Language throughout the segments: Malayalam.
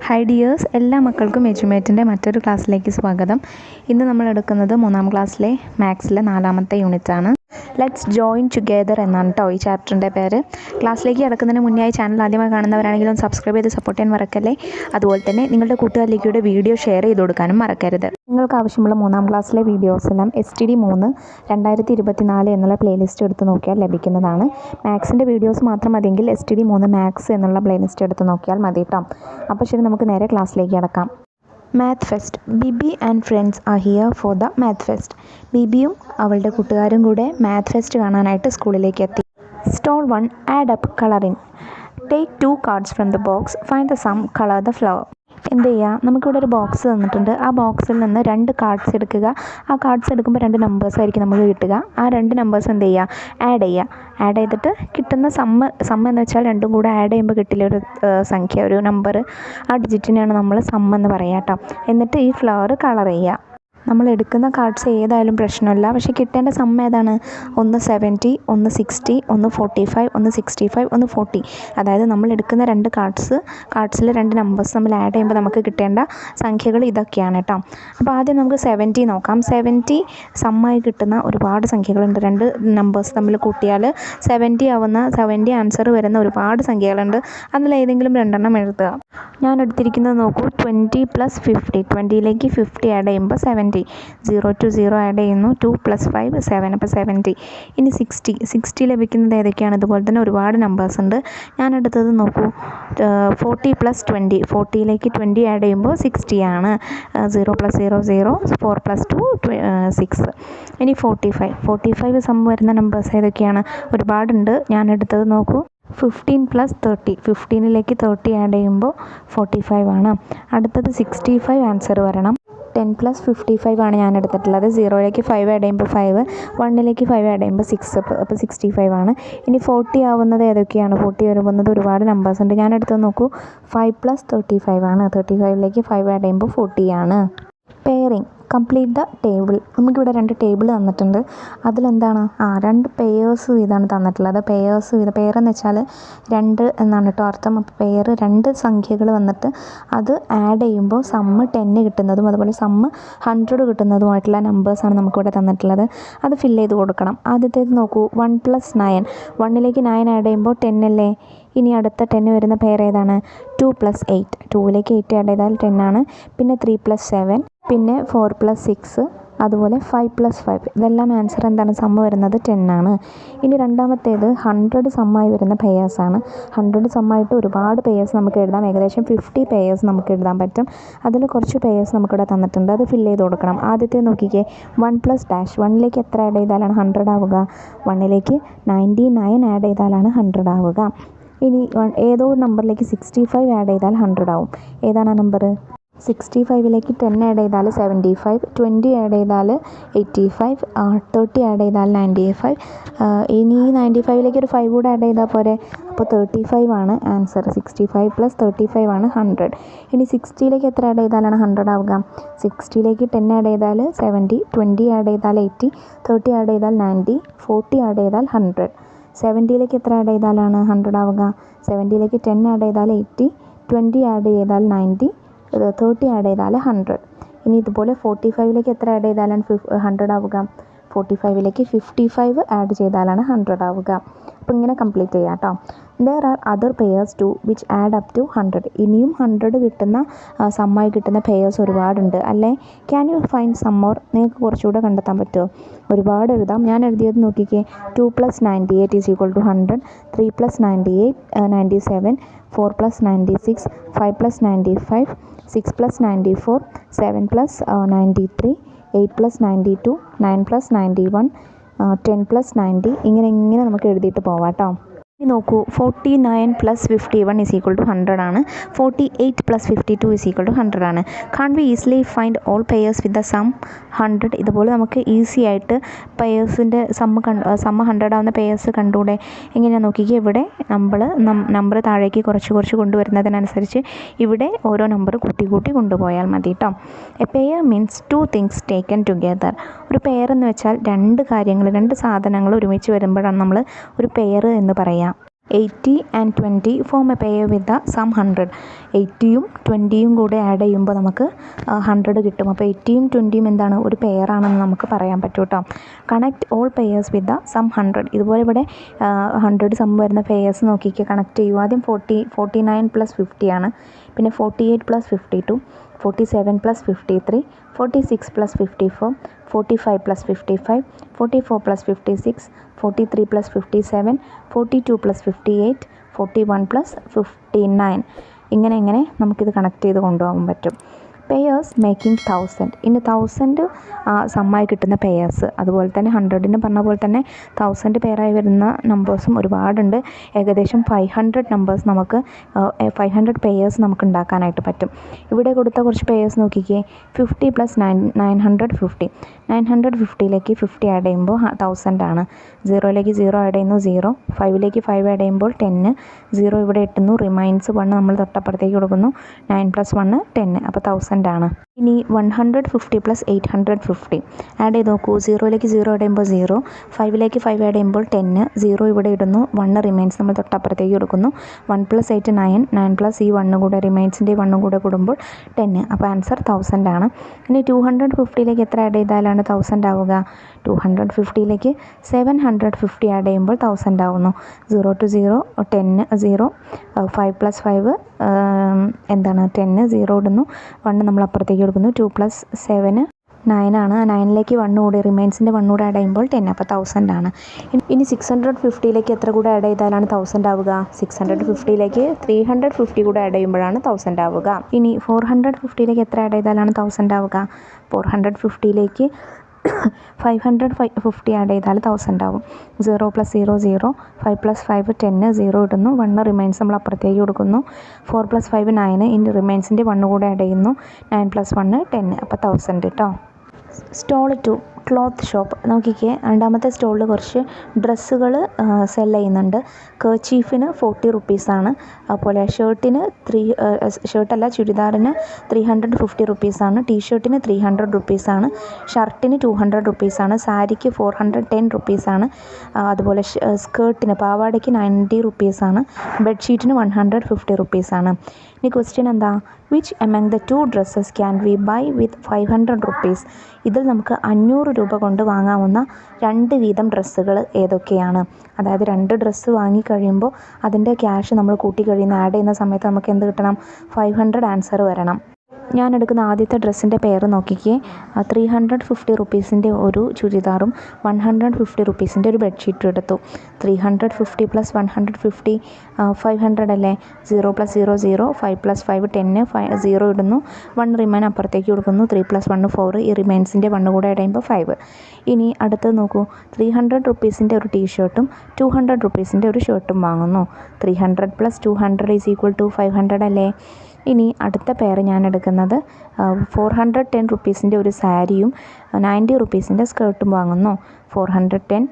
ഹൈ ഡിയേഴ്സ്, എല്ലാ മക്കൾക്കും എജ്യുമേറ്റിൻ്റെ മറ്റൊരു ക്ലാസ്സിലേക്ക് സ്വാഗതം. ഇന്ന് നമ്മൾ എടുക്കുന്നത് 3ാം ക്ലാസ്സിലെ മാത്സിലെ 4ാമത്തെ യൂണിറ്റാണ്. ലെറ്റ്സ് ജോയിൻ ടുഗെദർ എന്നാണ് കേട്ടോ ഈ ചാപ്റ്ററിൻ്റെ പേര്. ക്ലാസ്സിലേക്ക് കിടക്കുന്നതിന് മുന്നേ ചാനൽ ആദ്യമായി കാണുന്നവരാണെങ്കിലും സബ്സ്ക്രൈബ് ചെയ്ത് സപ്പോർട്ട് ചെയ്യാൻ മറക്കല്ലേ. അതുപോലെ തന്നെ നിങ്ങളുടെ കൂട്ടുകാരിലേക്കൂടെ വീഡിയോ ഷെയർ ചെയ്ത് കൊടുക്കാനും മറക്കരുത്. നിങ്ങൾക്ക് ആവശ്യമുള്ള 3ാം ക്ലാസ്സിലെ വീഡിയോസെല്ലാം STD3 2024 എന്നുള്ള പ്ലേലിസ്റ്റ് എടുത്ത് നോക്കിയാൽ ലഭിക്കുന്നതാണ്. മാത്സിൻ്റെ വീഡിയോസ് മാത്രം മതിയെങ്കിൽ STD3 മാത്സ് എന്നുള്ള പ്ലേലിസ്റ്റ് എടുത്ത് നോക്കിയാൽ മതി കേട്ടോ. അപ്പോൾ ശരി, നമുക്ക് നേരെ ക്ലാസ്സിലേക്ക് കിടക്കാം. Math fest. Bibi and friends are here for the math fest. ബിബിയും അവളുടെ കൂട്ടുകാരും കൂടെ മാത്ത് ഫെസ്റ്റ് കാണാനായിട്ട് സ്കൂളിലേക്ക് എത്തി. Stall 1, add up, colour in. Take 2 cards from the box, find the sum, colour the flower. എന്ത് ചെയ്യുക, നമുക്കിവിടെ ഒരു ബോക്സ് തന്നിട്ടുണ്ട്. ആ ബോക്സിൽ നിന്ന് 2 കാർഡ്സ് എടുക്കുക. ആ കാർഡ്സ് എടുക്കുമ്പോൾ 2 നമ്പേഴ്സ് ആയിരിക്കും നമുക്ക് കിട്ടുക. ആ 2 നമ്പേഴ്സ് എന്ത് ചെയ്യുക, ആഡ് ചെയ്തിട്ട് കിട്ടുന്ന സമ്മ് എന്ന് വെച്ചാൽ രണ്ടും കൂടെ ആഡ് ചെയ്യുമ്പോൾ കിട്ടില്ല ഒരു സംഖ്യ, ഒരു നമ്പർ, ആ ഡിജിറ്റിനെയാണ് നമ്മൾ സമ്മ് എന്ന് പറയുക കേട്ടോ. എന്നിട്ട് ഈ ഫ്ലവർ കളർ ചെയ്യുക. നമ്മൾ എടുക്കുന്ന കാർഡ്സ് ഏതായാലും പ്രശ്നമില്ല, പക്ഷേ കിട്ടേണ്ട സമ്മ് ഏതാണ്? ഒന്ന് 70, ഒന്ന് 60, ഒന്ന് 45, ഒന്ന് 65, ഒന്ന് 40. അതായത് നമ്മൾ എടുക്കുന്ന 2 കാർഡ്സിൽ 2 നമ്പേഴ്സ് നമ്മൾ ആഡ് ചെയ്യുമ്പോൾ നമുക്ക് കിട്ടേണ്ട സംഖ്യകൾ ഇതൊക്കെയാണ് കേട്ടോ. അപ്പോൾ ആദ്യം നമുക്ക് 70 നോക്കാം. 70 സമ്മായി കിട്ടുന്ന ഒരുപാട് സംഖ്യകളുണ്ട്. 2 നമ്പേഴ്സ് തമ്മിൽ കൂട്ടിയാൽ 70 ആവുന്ന, 70 ആൻസർ വരുന്ന ഒരുപാട് സംഖ്യകളുണ്ട്. അതിലേതെങ്കിലും 2 എഴുതുക. ഞാൻ എടുത്തിരിക്കുന്നത് നോക്കൂ, 20 + 50. 20ലേക്ക് 50 ആഡ് ചെയ്യുമ്പോൾ 70. 0 to 0 ആഡ് ചെയ്യുന്നു. 2 + 5 7, അപ്പോൾ 70. ഇനി 60 ലഭിക്കുന്നത് ഏതൊക്കെയാണ്? ഇതുപോലെ തന്നെ ഒരുപാട് നമ്പേഴ്സ് ഉണ്ട്. ഞാൻ എടുത്തത് നോക്കൂ, 40 + 20. 40ലേക്ക് 20 ആഡ് ചെയ്യുമ്പോൾ 60 ആണ്. 0 + 0 0, 4 + 2 6. ഇനി 45 സം വരുന്ന നമ്പേഴ്സ് ഏതൊക്കെയാണ്? ഒരുപാടുണ്ട്. ഞാൻ എടുത്തത് നോക്കൂ, 15 + 30. 15ലേക്ക് 30 ആഡ് ചെയ്യുമ്പോൾ 45 ആണ്. അടുത്തത് 65 ആൻസർ വരണം. 10 + 55 ആണ് ഞാൻ എടുത്തിട്ടുള്ളത്. 0ലേക്ക് 5 ആഡ് ചെയ്യുമ്പോൾ 5, 1ലേക്ക് 5 ആഡ് ചെയ്യുമ്പോൾ 6, അപ്പോൾ 65 ആണ്. ഇനി 40 ആവുന്നത് ഏതൊക്കെയാണ്? 40 വരുന്നത് ഒരുപാട് നമ്പേഴ്സ് ഉണ്ട്. ഞാൻ എടുത്തത് നോക്കൂ, 5 + 35 ആണ്. 35ലേക്ക് 5 ആഡ് ചെയ്യുമ്പോൾ 40 ആണ്. പെയറിങ്. Complete the table. നമുക്കിവിടെ 2 ടേബിൾ തന്നിട്ടുണ്ട്. അതിലെന്താണ്, 2 പെയേഴ്സ് ഇതാണ് തന്നിട്ടുള്ളത്. പെയർ എന്ന് വെച്ചാൽ 2 എന്നാണ് കേട്ടോ അർത്ഥം. അപ്പോൾ പെയർ 2 സംഖ്യകൾ വന്നിട്ട് അത് ആഡ് ചെയ്യുമ്പോൾ സമ്മ് 10 കിട്ടുന്നതും അതുപോലെ സമ്മ് 100 കിട്ടുന്നതുമായിട്ടുള്ള നമ്പേഴ്സാണ് നമുക്കിവിടെ തന്നിട്ടുള്ളത്. അത് ഫില്ല് ചെയ്ത് കൊടുക്കണം. ആദ്യത്തേത് നോക്കൂ, 1 + 9. 1ലേക്ക് 9 ആഡ് ചെയ്യുമ്പോൾ 10 അല്ലേ. ഇനി അടുത്ത 10 വരുന്ന പെയർ ഏതാണ്? 2 + 8. 2ലേക്ക് 8 ആഡ് ചെയ്താൽ 10 ആണ്. പിന്നെ 3 + 7, പിന്നെ 4 + 6, അതുപോലെ 5 + 5. ഇതെല്ലാം ആൻസർ എന്താണ്? സമ്മ് വരുന്നത് 10 ആണ്. ഇനി രണ്ടാമത്തേത് 100 സമ്മായി വരുന്ന പെയേഴ്സാണ്. 100 സമ്മായിട്ട് ഒരുപാട് പെയേഴ്സ് നമുക്ക് എഴുതാം. ഏകദേശം 50 പെയേഴ്സ് നമുക്ക് എഴുതാൻ പറ്റും. അതിൽ കുറച്ച് പെയേഴ്സ് നമുക്കിവിടെ തന്നിട്ടുണ്ട്. അത് ഫില്ല് ചെയ്ത് കൊടുക്കണം. ആദ്യത്തെ നോക്കിക്കേ, 1 + ഡാഷ്. 1ലേക്ക് എത്ര ആഡ് ചെയ്താലാണ് 100 ആവുക? 1ലേക്ക് 99 ആഡ് ചെയ്താലാണ് 100 ആവുക. ഇനി ഏതോ ഒരു നമ്പറിലേക്ക് 65 ആഡ് ചെയ്താൽ 100 ആവും. ഏതാണ് ആ നമ്പർ? 65ലേക്ക് 10 ആഡ് ചെയ്താൽ 75, 20 ആഡ് ചെയ്താൽ 85, 30 ആഡ് ചെയ്താൽ 95. ഇനി 95ലേക്ക് ഒരു 5 കൂടെ ആഡ് ചെയ്താൽ പോരെ. അപ്പോൾ 35 ആണ് ആൻസർ. 65 + 35 ആണ് 100. ഇനി 60ലേക്ക് എത്ര ആഡ് ചെയ്താലാണ് 100 ആവുക? 60ലേക്ക് 10 ആഡ് ചെയ്താൽ 70, 20 ആഡ് ചെയ്താൽ 80, 30 ആഡ് ചെയ്താൽ 90, 40 ആഡ് ചെയ്താൽ 100. 70ലേക്ക് എത്ര ആഡ് ചെയ്താലാണ് 100 ആവുക? 70ലേക്ക് 10 ആഡ് ചെയ്താൽ 80, 20 ആഡ് ചെയ്താൽ 90, 30 ആഡ് ചെയ്താൽ 100. ഇനി ഇതുപോലെ 45ലേക്ക് എത്ര ആഡ് ചെയ്താലാണ് 100 ആവുക? 45ലേക്ക് 55 ആഡ് ചെയ്താലാണ് 100 ആവുക. അപ്പോൾ ഇങ്ങനെ കംപ്ലീറ്റ് ചെയ്യാം കേട്ടോ. There are other pairs to which add up to 100. ഇനിയും 100 കിട്ടുന്ന സമ്മായി കിട്ടുന്ന പെയേഴ്സ് ഒരുപാടുണ്ട് അല്ലേ. Can you find some more? നിങ്ങൾക്ക് കുറച്ചുകൂടെ കണ്ടെത്താൻ പറ്റുമോ? ഒരുപാട് എഴുതാം. ഞാൻ എഴുതിയത് നോക്കിക്കേ, 2 + 98 = 100, 3 + 98 97, 4 + 96, 5 + 95, 6 + 94, 7 + 93, 8 + 92, 9 + 91, 10 + 90. ഇങ്ങനെ നമുക്ക് എഴുതിയിട്ട് പോവാം കേട്ടോ. ഇനി നോക്കൂ, 49 + 51 = 100 ആണ്. 48 + 52 = 100 ആണ്. Can we easily find all pairs with the sum 100? ഇതുപോലെ നമുക്ക് ഈസി ആയിട്ട് പെയേഴ്സിൻ്റെ സമ്മ് 100 ആവുന്ന പെയേഴ്സ് കണ്ടൂടെ? എങ്ങനെയാണ് നോക്കിക്കുക, ഇവിടെ നമ്പർ താഴേക്ക് കുറച്ച് കൊണ്ടുവരുന്നതിനനുസരിച്ച് ഇവിടെ ഓരോ നമ്പർ കൂട്ടി കൊണ്ടുപോയാൽ മതി കേട്ടോ. A pair means 2 things taken together. ഒരു പെയർ എന്ന് വെച്ചാൽ 2 കാര്യങ്ങൾ, 2 സാധനങ്ങൾ ഒരുമിച്ച് വരുമ്പോഴാണ് നമ്മൾ ഒരു പെയർ എന്ന് പറയുക. 80 and 20 form a pair with the sum 100. 80യും 20യും കൂടെ ആഡ് ചെയ്യുമ്പോൾ നമുക്ക് 100 കിട്ടും. അപ്പോൾ 80യും 20യും എന്താണ്, ഒരു പെയറാണെന്ന് നമുക്ക് പറയാൻ പറ്റും കേട്ടോ. Connect all pairs with the sum 100. ഇതുപോലെ ഇവിടെ 100 സം വരുന്ന പെയേഴ്സ് നോക്കിക്കുക, കണക്ട് ചെയ്യൂ. ആദ്യം 49 + 50 ആണ്, പിന്നെ 48 + 52, 47 + 53, 46 + 54, 45 + 55, 44 + 56, 43 + 57, 42 + 58, 41 + 59. ഇങ്ങനെ നമുക്കിത് കണക്ട് ചെയ്ത് കൊണ്ടുപോകാൻ പറ്റും. Pairs making 1000. ഇനി 1000 സമ്മായി കിട്ടുന്ന പെയേഴ്സ്, അതുപോലെ തന്നെ 100ന് പറഞ്ഞ പോലെ തന്നെ 1000 പെയറായി വരുന്ന നമ്പേഴ്സും ഒരുപാടുണ്ട്. ഏകദേശം 500 നമ്പേഴ്സ് നമുക്ക് 500 പെയേഴ്സ് നമുക്ക് ഉണ്ടാക്കാനായിട്ട് പറ്റും. ഇവിടെ കൊടുത്ത കുറച്ച് പെയേഴ്സ് നോക്കിക്കേ. 50 + 950. 950ലേക്ക് 50 ആഡ് ചെയ്യുമ്പോൾ 1000 ആണ്. 0ലേക്ക് 0 ആഡ് ചെയ്യുന്നു 0, 5ലേക്ക് 5 ആഡ് ചെയ്യുമ്പോൾ 10, 0 ഇവിടെ ഇട്ടുന്നു, റിമൈൻസ് 1 നമ്മൾ തൊട്ടപ്പുറത്തേക്ക് കൊടുക്കുന്നു, 9 + 1 10, അപ്പോൾ 1000 ആണ്. ഇനി 150 + 850 ആഡ് ചെയ്ത് നോക്കൂ. 0ലേക്ക് 0 ആഡ് ചെയ്യുമ്പോൾ 0, 5ലേക്ക് 5 ആഡ് ചെയ്യുമ്പോൾ 10, 0 ഇവിടെ ഇടുന്നു, 1 റിമൈൻസ് നമ്മൾ തൊട്ടപ്പുറത്തേക്ക് കൊടുക്കുന്നു, 1 + 8 9, 9 + ഈ 1 കൂടെ റിമൈൻസിൻ്റെ 1 കൂടെ കൂടുമ്പോൾ 10, അപ്പോൾ ആൻസർ 1000 ആണ്. ഇനി 250ലേക്ക് എത്ര ആഡ് ചെയ്താലാണ് 1000 ആവുക? 250ലേക്ക് 750 ആഡ് ചെയ്യുമ്പോൾ 1000 ആവുന്നു. 0 to 0 10, 0, 5 + 5 എന്താണ് 10, 0 ഇടുന്നു, 1 നമ്മൾ അപ്പുറത്തേക്ക് കൊടുക്കുന്നു, 2 + 7 9 ആണ്. 9ലേക്ക് 1 കൂടി റിമൈൻസിൻ്റെ 1 കൂടെ ആഡ് ചെയ്യുമ്പോൾ 10, അപ്പോൾ 1000 ആണ്. ഇനി 650ലേക്ക് എത്ര കൂടെ ആഡ് ചെയ്താലാണ് 1000 ആവുക? 650ലേക്ക് 350 കൂടെ ആഡ് ചെയ്യുമ്പോഴാണ് 1000 ആവുക. ഇനി 450ലേക്ക് എത്ര ആഡ് ചെയ്താലാണ് 1000 ആവുക? 450ലേക്ക് 550 ആഡ് ചെയ്താൽ 1000 ആവും. 0 + 0 0, 5 + 5 10, 0 ഇടുന്നു, 1 റിമൈൻസ് നമ്മൾ അപ്പുറത്തേക്ക് കൊടുക്കുന്നു, 4 + 5 9, ഇനി റിമൈൻസിൻ്റെ 1 കൂടെ ആഡ് ചെയ്യുന്നു, 9 + 1 10, അപ്പോൾ 1000 കേട്ടോ. സ്റ്റോൾ 2 ക്ലോത്ത് ഷോപ്പ് നോക്കിക്കേ. രണ്ടാമത്തെ സ്റ്റോളിൽ കുറച്ച് ഡ്രസ്സുകൾ സെൽ ചെയ്യുന്നുണ്ട്. കർച്ചീഫിന് 40 റുപ്പീസാണ്. അതുപോലെ ഷർട്ടല്ല ചുരിദാറിന് 350 റുപ്പീസാണ്. ടീഷർട്ടിന് 300 റുപ്പീസാണ്. ഷർട്ടിന് 200 റുപ്പീസാണ്. സാരിക്ക് 410 റുപ്പീസാണ്. അതുപോലെ സ്കേർട്ടിന് പാവാടയ്ക്ക് 90 റുപ്പീസാണ്. ബെഡ്ഷീറ്റിന് 150 റുപ്പീസാണ്. ഇനി ക്വസ്റ്റ്യൻ എന്താ? Which among the 2 dresses can we buy with 500 rupees? ഇതിൽ നമുക്ക് 500 രൂപ കൊണ്ട് വാങ്ങാവുന്ന 2 വീതം ഡ്രസ്സുകൾ ഏതൊക്കെയാണ്? അതായത് 2 ഡ്രസ്സ് വാങ്ങിക്കഴിയുമ്പോൾ അതിൻ്റെ ക്യാഷ് നമ്മൾ കൂട്ടി കഴിയുന്ന ആഡ് ചെയ്യുന്ന സമയത്ത് നമുക്ക് എന്ത് കിട്ടണം? 500 ആൻസർ വരണം. ഞാൻ എടുക്കുന്ന ആദ്യത്തെ ഡ്രസ്സിൻ്റെ പേര് നോക്കിക്കേ. 350 റുപ്പീസിൻ്റെ ഒരു ചുരിദാറും 150 റുപ്പീസിൻ്റെ ഒരു ബെഡ്ഷീറ്റും എടുത്തു. 350 + 150 500 അല്ലേ? 0 + 0 0, 5 + 5 10, 0 ഇടുന്നു, 1 റിമൈൻ അപ്പുറത്തേക്ക് കൊടുക്കുന്നു, 3 + 1 4, ഈ റിമൈൻസിൻ്റെ 1 കൂടെ ആഡ് ചെയ്യുമ്പോൾ 5. ഇനി അടുത്തത് നോക്കൂ. 300 റുപ്പീസിൻ്റെ ഒരു ടീഷർട്ടും 200 റുപ്പീസിൻ്റെ ഒരു ഷർട്ടും വാങ്ങുന്നു. 300 + 200 = 500 അല്ലേ? ഇനി അടുത്ത പേര് ഞാൻ എടുക്കുന്നത് 410 റുപ്പീസിൻ്റെ ഒരു സാരിയും 90 റുപ്പീസിൻ്റെ സ്കേർട്ടും വാങ്ങുന്നു. 410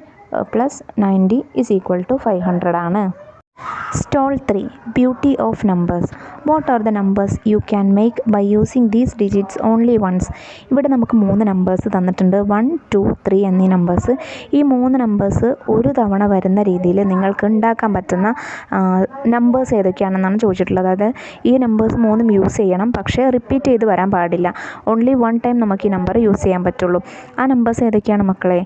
+ 90 = 500 ആണ്. Stall 3 beauty of numbers. What are the numbers you can make by using these digits only ones? ഇവിടെ നമുക്ക് 3 നമ്പേഴ്സ് തന്നിട്ടുണ്ട്, 1 2 3 എന്നീ നമ്പേഴ്സ്. ഈ 3 നമ്പേഴ്സ് ഒരു തവണ വരുന്ന രീതിയിൽ നിങ്ങൾക്ക് ഉണ്ടാക്കാൻ പറ്റുന്ന നമ്പേഴ്സ് ഏതൊക്കെയാണെന്നാണ് ചോദിച്ചിട്ടുള്ളത്. അതായത് ഈ നമ്പേഴ്സ് 3 യൂസ് ചെയ്യണം, പക്ഷേ റിപ്പീറ്റ് ചെയ്ത് വരാൻ പാടില്ല. ഓൺലി 1 ടൈം നമുക്ക് ഈ നമ്പർ യൂസ് ചെയ്യാൻ പറ്റുള്ളൂ. ആ നമ്പേഴ്സ് ഏതൊക്കെയാണ് മക്കളെ?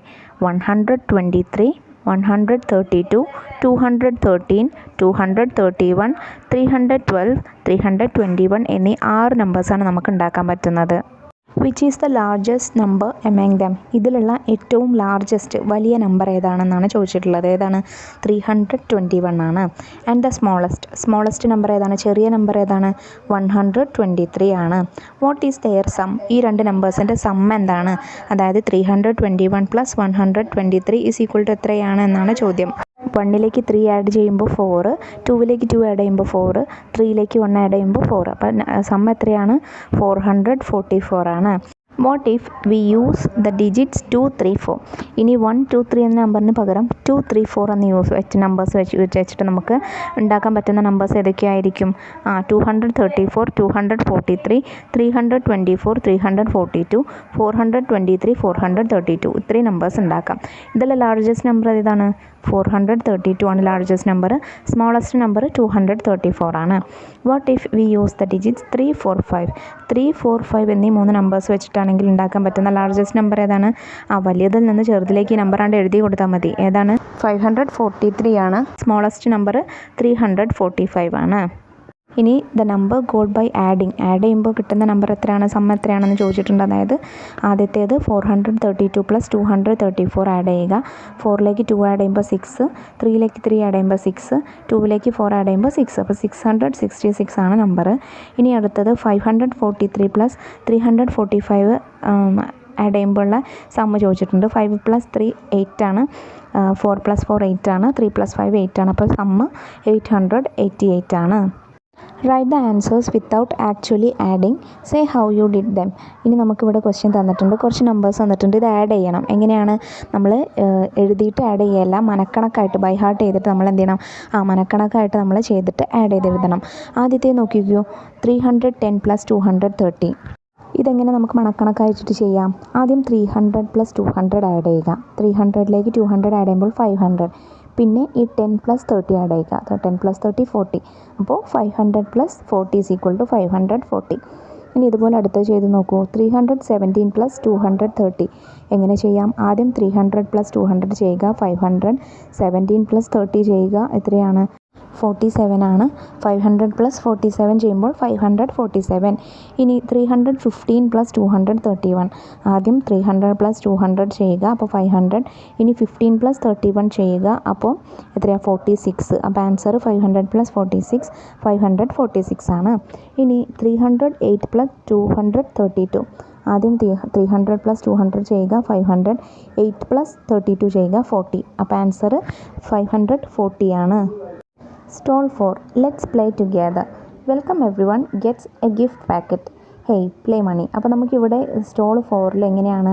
123, 132, 213, 231, 312, 321 എന്നീ 6 നമ്പേഴ്സാണ് നമുക്ക് ഉണ്ടാക്കാൻ പറ്റുന്നത്. Which is the largest number among them? ഇതിലുള്ള ഏറ്റവും ലാർജസ്റ്റ് വലിയ നമ്പർ ഏതാണെന്നാണ് ചോദിച്ചിട്ടുള്ളത്. ഏതാണ്? 321 ആണ്. ആൻഡ് ദ സ്മോളസ്റ്റ് നമ്പർ ഏതാണ്? ചെറിയ നമ്പർ ഏതാണ്? 123 ആണ്. What is their sum? ഈ 2 നമ്പേഴ്സിൻ്റെ സം എന്താണ്? അതായത് 321 + 123 = എത്രയാണ് എന്നാണ് ചോദ്യം. 1ലേക്ക് 3 ആഡ് ചെയ്യുമ്പോൾ 4, 2ലേക്ക് 2 ആഡ് ചെയ്യുമ്പോൾ 4, 3ലേക്ക് 1 ആഡ് ചെയ്യുമ്പോൾ 4. അപ്പം സം എത്രയാണ്? 444 ആണ്. What if we use the digits 2, 3, 4? ഇനി 1, 2, 3 എന്ന നമ്പറിന് പകരം 2, 3, 4 എന്ന നമ്പേഴ്സ് വെച്ചിട്ട് നമുക്ക് ഉണ്ടാക്കാൻ പറ്റുന്ന നമ്പേഴ്സ് ഏതൊക്കെയായിരിക്കും? 234, 243, 324, 342, 423, 432 ഇത്രയും നമ്പേഴ്സ് ഉണ്ടാക്കാം. ഇതിൽ ലാർജസ്റ്റ് നമ്പർ ഏതാണ്? 432 ആണ് ലാർജസ്റ്റ് നമ്പർ. സ്മോളസ്റ്റ് നമ്പർ 234 ആണ്. What if we use the digits 3, 4, 5? 3, 4, 5 എന്നീ 3 നമ്പേഴ്സ് വെച്ചിട്ടാണെങ്കിൽ ഉണ്ടാക്കാൻ പറ്റുന്ന ലാർജസ്റ്റ് നമ്പർ ഏതാണ്? വലിയതിൽ നിന്ന് ചെറുതിലേക്ക് ഈ നമ്പറാണ്ട് എഴുതി കൊടുത്താൽ മതി. ഏതാണ്? 543 ആണ്. സ്മോളസ്റ്റ് നമ്പർ 345 ആണ്. ഇനി the number got by adding. Add ചെയ്യുമ്പോൾ കിട്ടുന്ന നമ്പർ എത്രയാണ്, സം എത്രയാണെന്ന് ചോദിച്ചിട്ടുണ്ട്. അതായത് ആദ്യത്തേത് 432 പ്ലസ് 234 ആഡ് ചെയ്യുക. 4ലേക്ക് 2 ആഡ് ചെയ്യുമ്പോൾ 6, 3ലേക്ക് 3 ആഡ് ചെയ്യുമ്പോൾ 6, 2ലേക്ക് 4 ആഡ് ചെയ്യുമ്പോൾ 6. അപ്പോൾ 666 ആണ് നമ്പർ. ഇനി അടുത്തത് 543 പ്ലസ് 345 ആഡ് ചെയ്യുമ്പോഴുള്ള സമ്മ് ചോദിച്ചിട്ടുണ്ട്. 5 + 3 8 ആണ്. 4 + 4 8 ആണ്. 3 + 5 8 ആണ്. അപ്പോൾ സമ്മ് 888 ആണ്. Write the answers without actually adding. Say how you did dum. ഇനി നമുക്കിവിടെ ക്വസ്റ്റ്യൻ തന്നിട്ടുണ്ട്, കുറച്ച് നമ്പേഴ്സ് തന്നിട്ടുണ്ട്. ഇത് ആഡ് ചെയ്യണം. എങ്ങനെയാണ്? നമ്മൾ എഴുതിയിട്ട് ആഡ് ചെയ്യല്ല, മനക്കണക്കായിട്ട് ബൈ ഹാർട്ട് ചെയ്തിട്ട് നമ്മൾ എന്ത് ചെയ്യണം? മനക്കണക്കായിട്ട് നമ്മൾ ചെയ്തിട്ട് ആഡ് ചെയ്ത് എഴുതണം. ആദ്യത്തെ നോക്കിക്കോ, 310 + 230. ഇതെങ്ങനെ നമുക്ക് മണക്കണക്കായിട്ട് ചെയ്യാം? ആദ്യം 300 + 200 ആഡ് ചെയ്യുക. 300ലേക്ക് 200 ആഡ് ചെയ്യുമ്പോൾ 500. പിന്നെ ഈ 10 + 30 ആഡ് ചെയ്യുക. 10 + 30 40. അപ്പോൾ 500 + 40 = 540. ഇനി ഇതുപോലെ അടുത്തത് ചെയ്ത് നോക്കൂ. 317 + 230 എങ്ങനെ ചെയ്യാം? ആദ്യം 300 + 200 ചെയ്യുക. 517 + 30 ചെയ്യുക. എത്രയാണ്? 47 ആണ്. 500 + 47 ചെയ്യുമ്പോൾ 547. ഇനി 315 + 231. ആദ്യം 300 + 200 ചെയ്യുക. അപ്പോൾ 500. ഇനി 15 + 31 ചെയ്യുക. അപ്പോൾ എത്രയാണ്? 46. അപ്പോൾ ആൻസർ 500 + 46 546 ആണ്. ഇനി 308 + 232. ആദ്യം 300 + 200 ചെയ്യുക. 500. 8 + 32 ചെയ്യുക. 40. അപ്പോൾ ആൻസർ 540 ആണ്. Stall 4. Let's play together. Welcome everyone gets a gift packet. Hey, play money. അപ്പോൾ നമുക്കിവിടെ സ്റ്റോൾ 4 എങ്ങനെയാണ്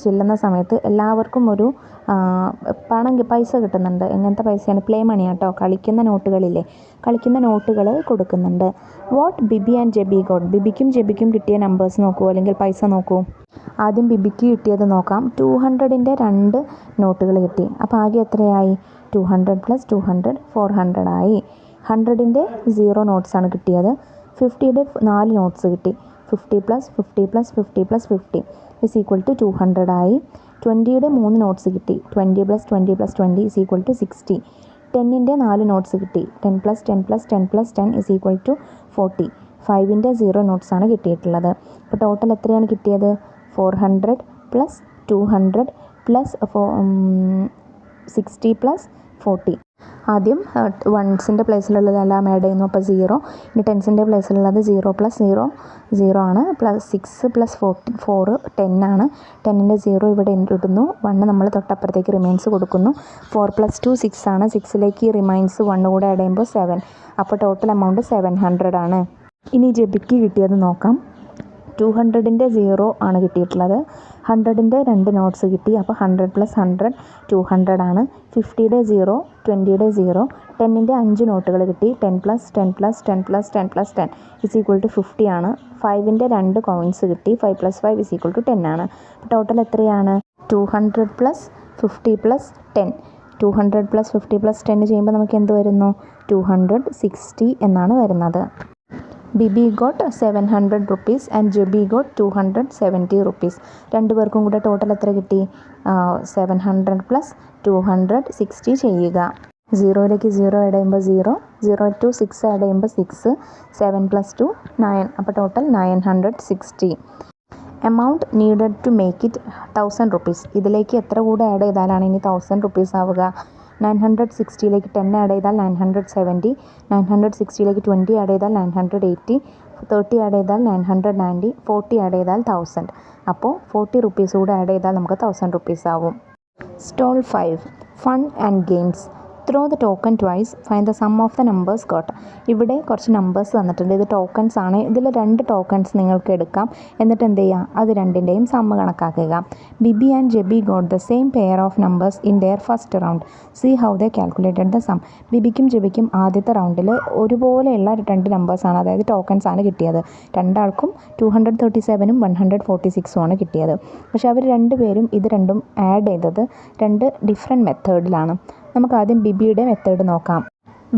ചെല്ലുന്ന സമയത്ത് എല്ലാവർക്കും ഒരു പൈസ കിട്ടുന്നുണ്ട്. എങ്ങനത്തെ പൈസയാണ്? പ്ലേ മണി കേട്ടോ. കളിക്കുന്ന നോട്ടുകളില്ലേ, കളിക്കുന്ന നോട്ടുകൾ കൊടുക്കുന്നുണ്ട്. What Bibi and Jebi got. ബിബിക്കും ജെബിക്കും കിട്ടിയ നമ്പേഴ്സ് നോക്കൂ, അല്ലെങ്കിൽ പൈസ നോക്കൂ. ആദ്യം ബിബിക്ക് കിട്ടിയത് നോക്കാം. 200ൻ്റെ 2 നോട്ടുകൾ കിട്ടി. അപ്പോൾ ആകെ എത്രയായി? 200 + 200 400 ആയി. 100ൻ്റെ 0 നോട്ട്സാണ് കിട്ടിയത്. 50യുടെ 4 നോട്ട്സ് കിട്ടി. 50 + 50 + 50 + 50 = 200 ആയി. 20യുടെ 3 നോട്ട്സ് കിട്ടി. 20 + 20 + 20 = 60. 10ൻ്റെ 4 നോട്ട്സ് കിട്ടി. 10 + 10 + 10 + 10 = 40. 5ൻ്റെ 0 നോട്ട്സാണ് കിട്ടിയിട്ടുള്ളത്. അപ്പോൾ ടോട്ടൽ എത്രയാണ് കിട്ടിയത്? 400 + 200 + 60 + 40. ആദ്യം വൺസിൻ്റെ പ്ലേസിലുള്ളതെല്ലാം ആഡ് ചെയ്യുന്നു. അപ്പോൾ 0. ഇനി ടെൻസിൻ്റെ പ്ലേസിലുള്ളത് 0 + 0 0 ആണ്. +6 + 4 10 ആണ്. 10ൻ്റെ 0 ഇവിടെ ഇടുന്നു. 1 നമ്മൾ തൊട്ടപ്പുറത്തേക്ക് റിമൈൻസ് കൊടുക്കുന്നു. 4 + 2 6 ആണ്. 6ലേക്ക് റിമൈൻസ് 1 കൂടെ ആഡ് ചെയ്യുമ്പോൾ 7. അപ്പോൾ ടോട്ടൽ എമൗണ്ട് 700 ആണ്. ഇനി ജെബിക്ക് കിട്ടിയത് നോക്കാം. 200ൻ്റെ 0 ആണ് കിട്ടിയിട്ടുള്ളത്. 100ൻ്റെ 2 നോട്ട്സ് കിട്ടി. അപ്പോൾ 100 + 100 200 ആണ്. 50യുടെ 0 20യുടെ 0 10ൻ്റെ 5 നോട്ടുകൾ കിട്ടി. 10 + 10 + 10 + 10 + 10 = 50 ആണ്. 5ൻ്റെ 2 കോയിൻസ് കിട്ടി. 5 + 5 = 10 ആണ്. ടോട്ടൽ എത്രയാണ്? 200 + 50 + 10. 200 + 50 + 10 ചെയ്യുമ്പോൾ നമുക്ക് എന്ത് വരുന്നു? 260 എന്നാണ് വരുന്നത്. Bibi got 700 rupees and Jebi got 270 rupees. രണ്ടുപേർക്കും കൂടെ ടോട്ടൽ എത്ര കിട്ടി? 700 + 260 ചെയ്യുക. 0ലേക്ക് 0 ആഡ് ചെയ്യുമ്പോൾ 0. 0 to 6 ആഡ് ചെയ്യുമ്പോൾ 6. 7 + 2 9. അപ്പോൾ total 960. Amount needed to make it 1000 rupees. ഇതിലേക്ക് എത്ര കൂടെ ആഡ് ചെയ്താലാണ് ഇനി 1000 rupees ആവുക? 960ലേക്ക് 10 ആഡ് ചെയ്താൽ 970. 960ലേക്ക് 20 ആഡ് ചെയ്താൽ 980. 30 ആഡ് ചെയ്താൽ 990. 40 ആഡ് ചെയ്താൽ 1000. അപ്പോൾ 40 rupees കൂടെ ആഡ് ചെയ്താൽ നമുക്ക് 1000 rupees ആവും. Stall 5. Fun and games. Throw the token twice find the sum of the numbers got. ഇവിടെ കുറച്ച് നമ്പേഴ്സ് തന്നിട്ടുണ്ട്. ഇത് ടോക്കൺസ് ആണ്. ഇതിൽ 2 ടോക്കൺസ് നിങ്ങൾക്ക് എടുക്കാം. എന്നിട്ട് എന്ത് ചെയ്യുക, അത് രണ്ടിൻ്റെയും സമ്മ് കണക്കാക്കുക. Bibi and Jebi got the same pair of numbers in their first round. See how they calculated the sum. ബിബിക്കും ജെബിക്കും ആദ്യത്തെ റൗണ്ടിൽ ഒരുപോലെയുള്ള 2 നമ്പേഴ്സാണ്, അതായത് ടോക്കൺസ് ആണ് കിട്ടിയത്. രണ്ടാൾക്കും 237ഉം 146ഉം ആണ് കിട്ടിയത്. പക്ഷേ അവർ രണ്ടുപേരും ഇത് രണ്ടും ആഡ് ചെയ്തത് 2 ഡിഫറെൻറ്റ് മെത്തേഡിലാണ്. നമുക്ക് ആദ്യം ബിബിയുടെ മെത്തേഡ് നോക്കാം.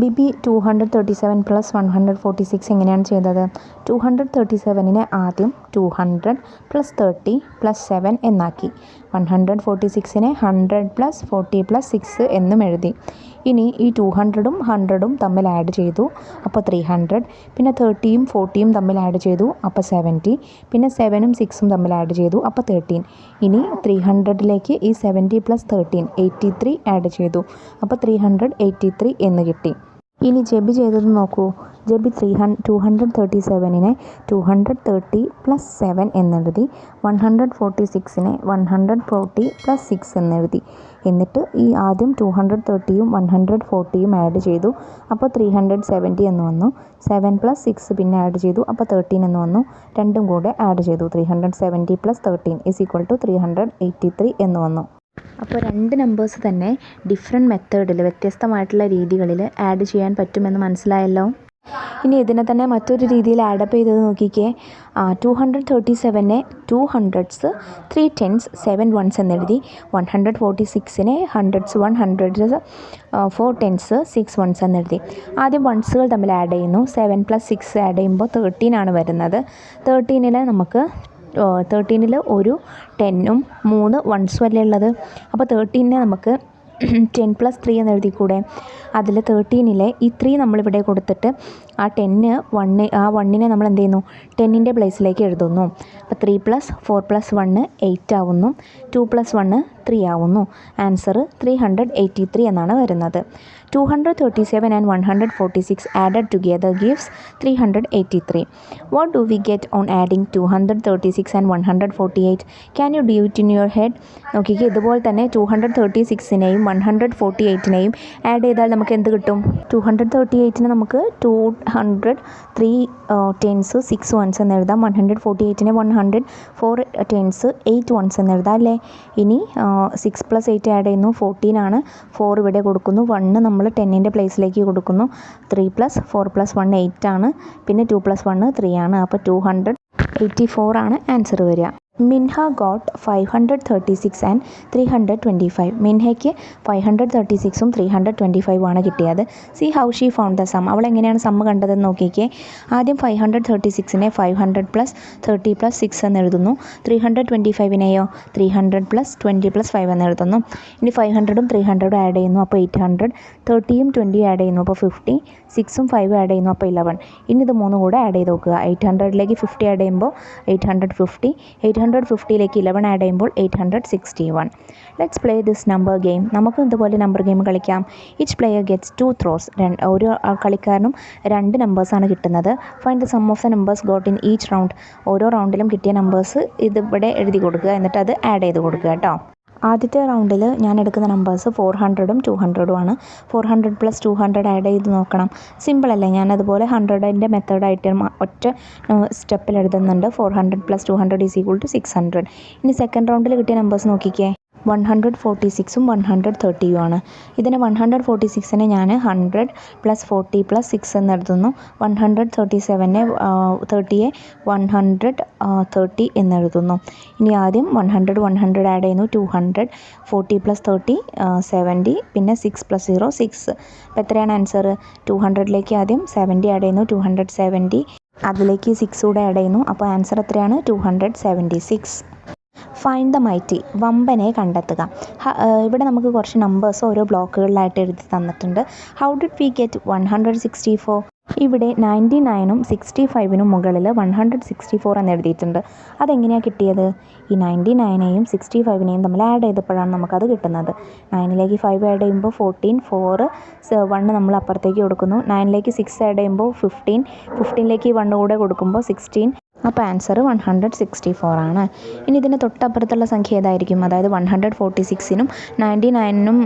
ബിബി 237 പ്ലസ് 146 എങ്ങനെയാണ് ചെയ്തത്? 237നെ ആദ്യം 200 പ്ലസ് 30 പ്ലസ് 7 എന്നാക്കി. 146നെ 100 പ്ലസ് 40 പ്ലസ് 6 എന്നും എഴുതി. ഇനി ഈ 200ഉം 100ഉം തമ്മിൽ ആഡ് ചെയ്തു, അപ്പോൾ 300. പിന്നെ 30യും 40യും തമ്മിൽ ആഡ് ചെയ്തു, അപ്പോൾ 70. പിന്നെ 7ഉം 6ഉം തമ്മിൽ ആഡ് ചെയ്തു, അപ്പോൾ 13. ഇനി 300ലേക്ക് ഈ 70 പ്ലസ് 13 83 ആഡ് ചെയ്തു, അപ്പോൾ 383 എന്ന് കിട്ടി. ഇനി ജെബി ചെയ്തത് നോക്കൂ. ജെബി 237നെ 230 പ്ലസ് 7 എന്നെഴുതി. 146നെ 140 പ്ലസ് 6 എന്നെഴുതി. എന്നിട്ട് ഈ ആദ്യം 230യും 140യും ആഡ് ചെയ്തു, അപ്പോൾ 370 എന്ന് വന്നു. 7 പ്ലസ് 6 പിന്നെ ആഡ് ചെയ്തു, അപ്പോൾ 13 എന്ന് വന്നു. രണ്ടും കൂടെ ആഡ് ചെയ്തു. 370 പ്ലസ് 13 ഈസ് ഈക്വൽ ടു 383 എന്ന് വന്നു. അപ്പോൾ 2 നമ്പേഴ്സ് തന്നെ ഡിഫറെൻറ്റ് മെത്തേഡിൽ, വ്യത്യസ്തമായിട്ടുള്ള രീതികളിൽ ആഡ് ചെയ്യാൻ പറ്റുമെന്ന് മനസ്സിലായല്ലോ. ഇനി ഇതിനെ തന്നെ മറ്റൊരു രീതിയിൽ ആഡപ്പ് ചെയ്തത് നോക്കിക്കേ. 237നെ 2 hundreds 3 tens 7 ones എന്നെഴുതി. 146നെ 100s 100s 4 tens 6 ones എന്നെഴുതി. ആദ്യം വൺസുകൾ തമ്മിൽ ആഡ് ചെയ്യുന്നു. 7 പ്ലസ് 6 ആഡ് ചെയ്യുമ്പോൾ 13 ആണ് വരുന്നത്. 13ൽ നമുക്ക് 13ൽ ഒരു 10ഉം 3 വൺസും അല്ലേ ഉള്ളത്. അപ്പോൾ 13നെ നമുക്ക് 10 പ്ലസ് 3 എന്ന് എഴുതിക്കൂടെ? അതിൽ 13ലെ ഈ 3 നമ്മളിവിടെ കൊടുത്തിട്ട് ആ 1നെ നമ്മൾ എന്ത് ചെയ്യുന്നു, 10ൻ്റെ പ്ലേസിലേക്ക് എഴുതുന്നു. അപ്പോൾ 3 പ്ലസ് 4 പ്ലസ് 1 8 ആവുന്നു. 2 പ്ലസ് 1 3 ആവുന്നു. ആൻസർ 383 എന്നാണ് വരുന്നത്. 237 and 146 added together gives 383. What do we get on adding 236 and 148? Can you do it in your head? നോക്കിക്കേ, ഇതുപോലെ തന്നെ 236നെയും 148നെയും ആഡ് ചെയ്താൽ നമുക്ക് എന്ത് കിട്ടും? 238നെ നമുക്ക് 200 3 tens 6 ones എന്ന് എഴുതാം. 148നെ 100 4 tens 8 ones എന്ന് എഴുതാം അല്ലേ. ഇനി 6 പ്ലസ് 8 ആഡ് ചെയ്യുന്നു. 14 ആണ്. 4 ഇവിടെ കൊടുക്കുന്നു. 1 നമ്മൾ 10ൻ്റെ പ്ലേസിലേക്ക് കൊടുക്കുന്നു. 3 പ്ലസ് 4 പ്ലസ് 1 8 ആണ്. പിന്നെ 2 പ്ലസ് 1 3 ആണ്. അപ്പോൾ 284 ആണ് ആൻസർ വരിക. മിൻഹ ഗോട്ട് 536 and 325. മിൻഹയ്ക്ക് 536ഉം 325ഉം ആണ് കിട്ടിയത്. See how she found the sum. അവൾ എങ്ങനെയാണ് സമ്മ് കണ്ടതെന്ന് നോക്കിക്കേ. ആദ്യം 536നെ 500 പ്ലസ് 30 പ്ലസ് 6 എന്ന് എഴുതുന്നു. 325നെയോ 300 പ്ലസ് 20 പ്ലസ് 5 എന്ന് എഴുതുന്നു. ഇനി 500ഉം 300ഉം ആഡ് ചെയ്യുന്നു, അപ്പോൾ 800. 30യും 20യും ആഡ് ചെയ്യുന്നു, അപ്പോൾ 50. 6ഉം 5ഉം ആഡ് ചെയ്യുന്നു, അപ്പോൾ 11. ഇനി ഇത് 3 കൂടെ ആഡ് ചെയ്ത് നോക്കുക. 800ലേക്ക് 50 ആഡ് ചെയ്യുമ്പോൾ 850. 850ലേക്ക് 11 ആഡ് ചെയ്യുമ്പോൾ 861. Let's play this number game. നമുക്ക് ഇതുപോലെ നമ്പർ ഗെയിം കളിക്കാം. Each player gets 2 throws. ഓരോ കളിക്കാരനും 2 നമ്പേഴ്സാണ് കിട്ടുന്നത്. Find the sum of the numbers got in each round. ഓരോ റൗണ്ടിലും കിട്ടിയ നമ്പേഴ്സ് ഇതിവിടെ എഴുതി കൊടുക്കുക, എന്നിട്ട് അത് ആഡ് ചെയ്ത് കൊടുക്കുക കേട്ടോ. ആദ്യത്തെ റൗണ്ടിൽ ഞാൻ എടുക്കുന്ന നമ്പേഴ്സ് 400ഉം 200ഉം ആണ്. 400 പ്ലസ് 200 ആഡ് ചെയ്ത് നോക്കണം. സിമ്പിളല്ലേ? ഞാനതുപോലെ 100ൻ്റെ മെത്തേഡായിട്ട് ഒറ്റ സ്റ്റെപ്പിൽ എഴുതുന്നുണ്ട്. 400 പ്ലസ് 200 ഈസ് ഈക്വൽ ടു 600. ഇനി സെക്കൻഡ് റൗണ്ടിൽ കിട്ടിയ നമ്പേഴ്സ് നോക്കിക്കേ. 146ഉം 130ഉം ആണ്. ഇതിനെ 146നെ ഞാൻ 100 പ്ലസ് 40 പ്ലസ് 6 എന്ന് എഴുതുന്നു. 137നെ 30യെ 130 എന്ന് എഴുതുന്നു. ഇനി ആദ്യം 100 ആഡ് ചെയ്യുന്നു. 200 40 പ്ലസ് 30 70. പിന്നെ 6 പ്ലസ് 0 6. അപ്പോൾ എത്രയാണ് ആൻസർ? 200ലേക്ക് ആദ്യം 70 ആഡ് ചെയ്യുന്നു. 270. അതിലേക്ക് 6 കൂടെ ആഡ് ചെയ്യുന്നു. അപ്പോൾ ആൻസർ എത്രയാണ്? 276. Find the mighty. വമ്പനെ കണ്ടെത്തുക. ഇവിടെ നമുക്ക് കുറച്ച് നമ്പേഴ്സ് ഓരോ ബ്ലോക്കുകളിലായിട്ട് എഴുതി തന്നിട്ടുണ്ട്. How did we get 164? ഇവിടെ 99ഉം 65നും മുകളിൽ 164 എന്ന് എഴുതിയിട്ടുണ്ട്. അതെങ്ങനെയാണ് കിട്ടിയത്? ഈ 99നെയും 65നെയും തമ്മിൽ ആഡ് ചെയ്തപ്പോഴാണ് നമുക്കത് കിട്ടുന്നത്. 9ലേക്ക് 5 ആഡ് ചെയ്യുമ്പോൾ 14, 4 1 നമ്മൾ അപ്പുറത്തേക്ക് കൊടുക്കുന്നു. 9ലേക്ക് 6 ആഡ് ചെയ്യുമ്പോൾ 15, 15ലേക്ക് 1 കൂടെ കൊടുക്കുമ്പോൾ 16. അപ്പോൾ ആൻസർ 164 ആണ്. ഇനി ഇതിന് തൊട്ടപ്പുറത്തുള്ള സംഖ്യ ഏതായിരിക്കും? അതായത് 146നും 99നും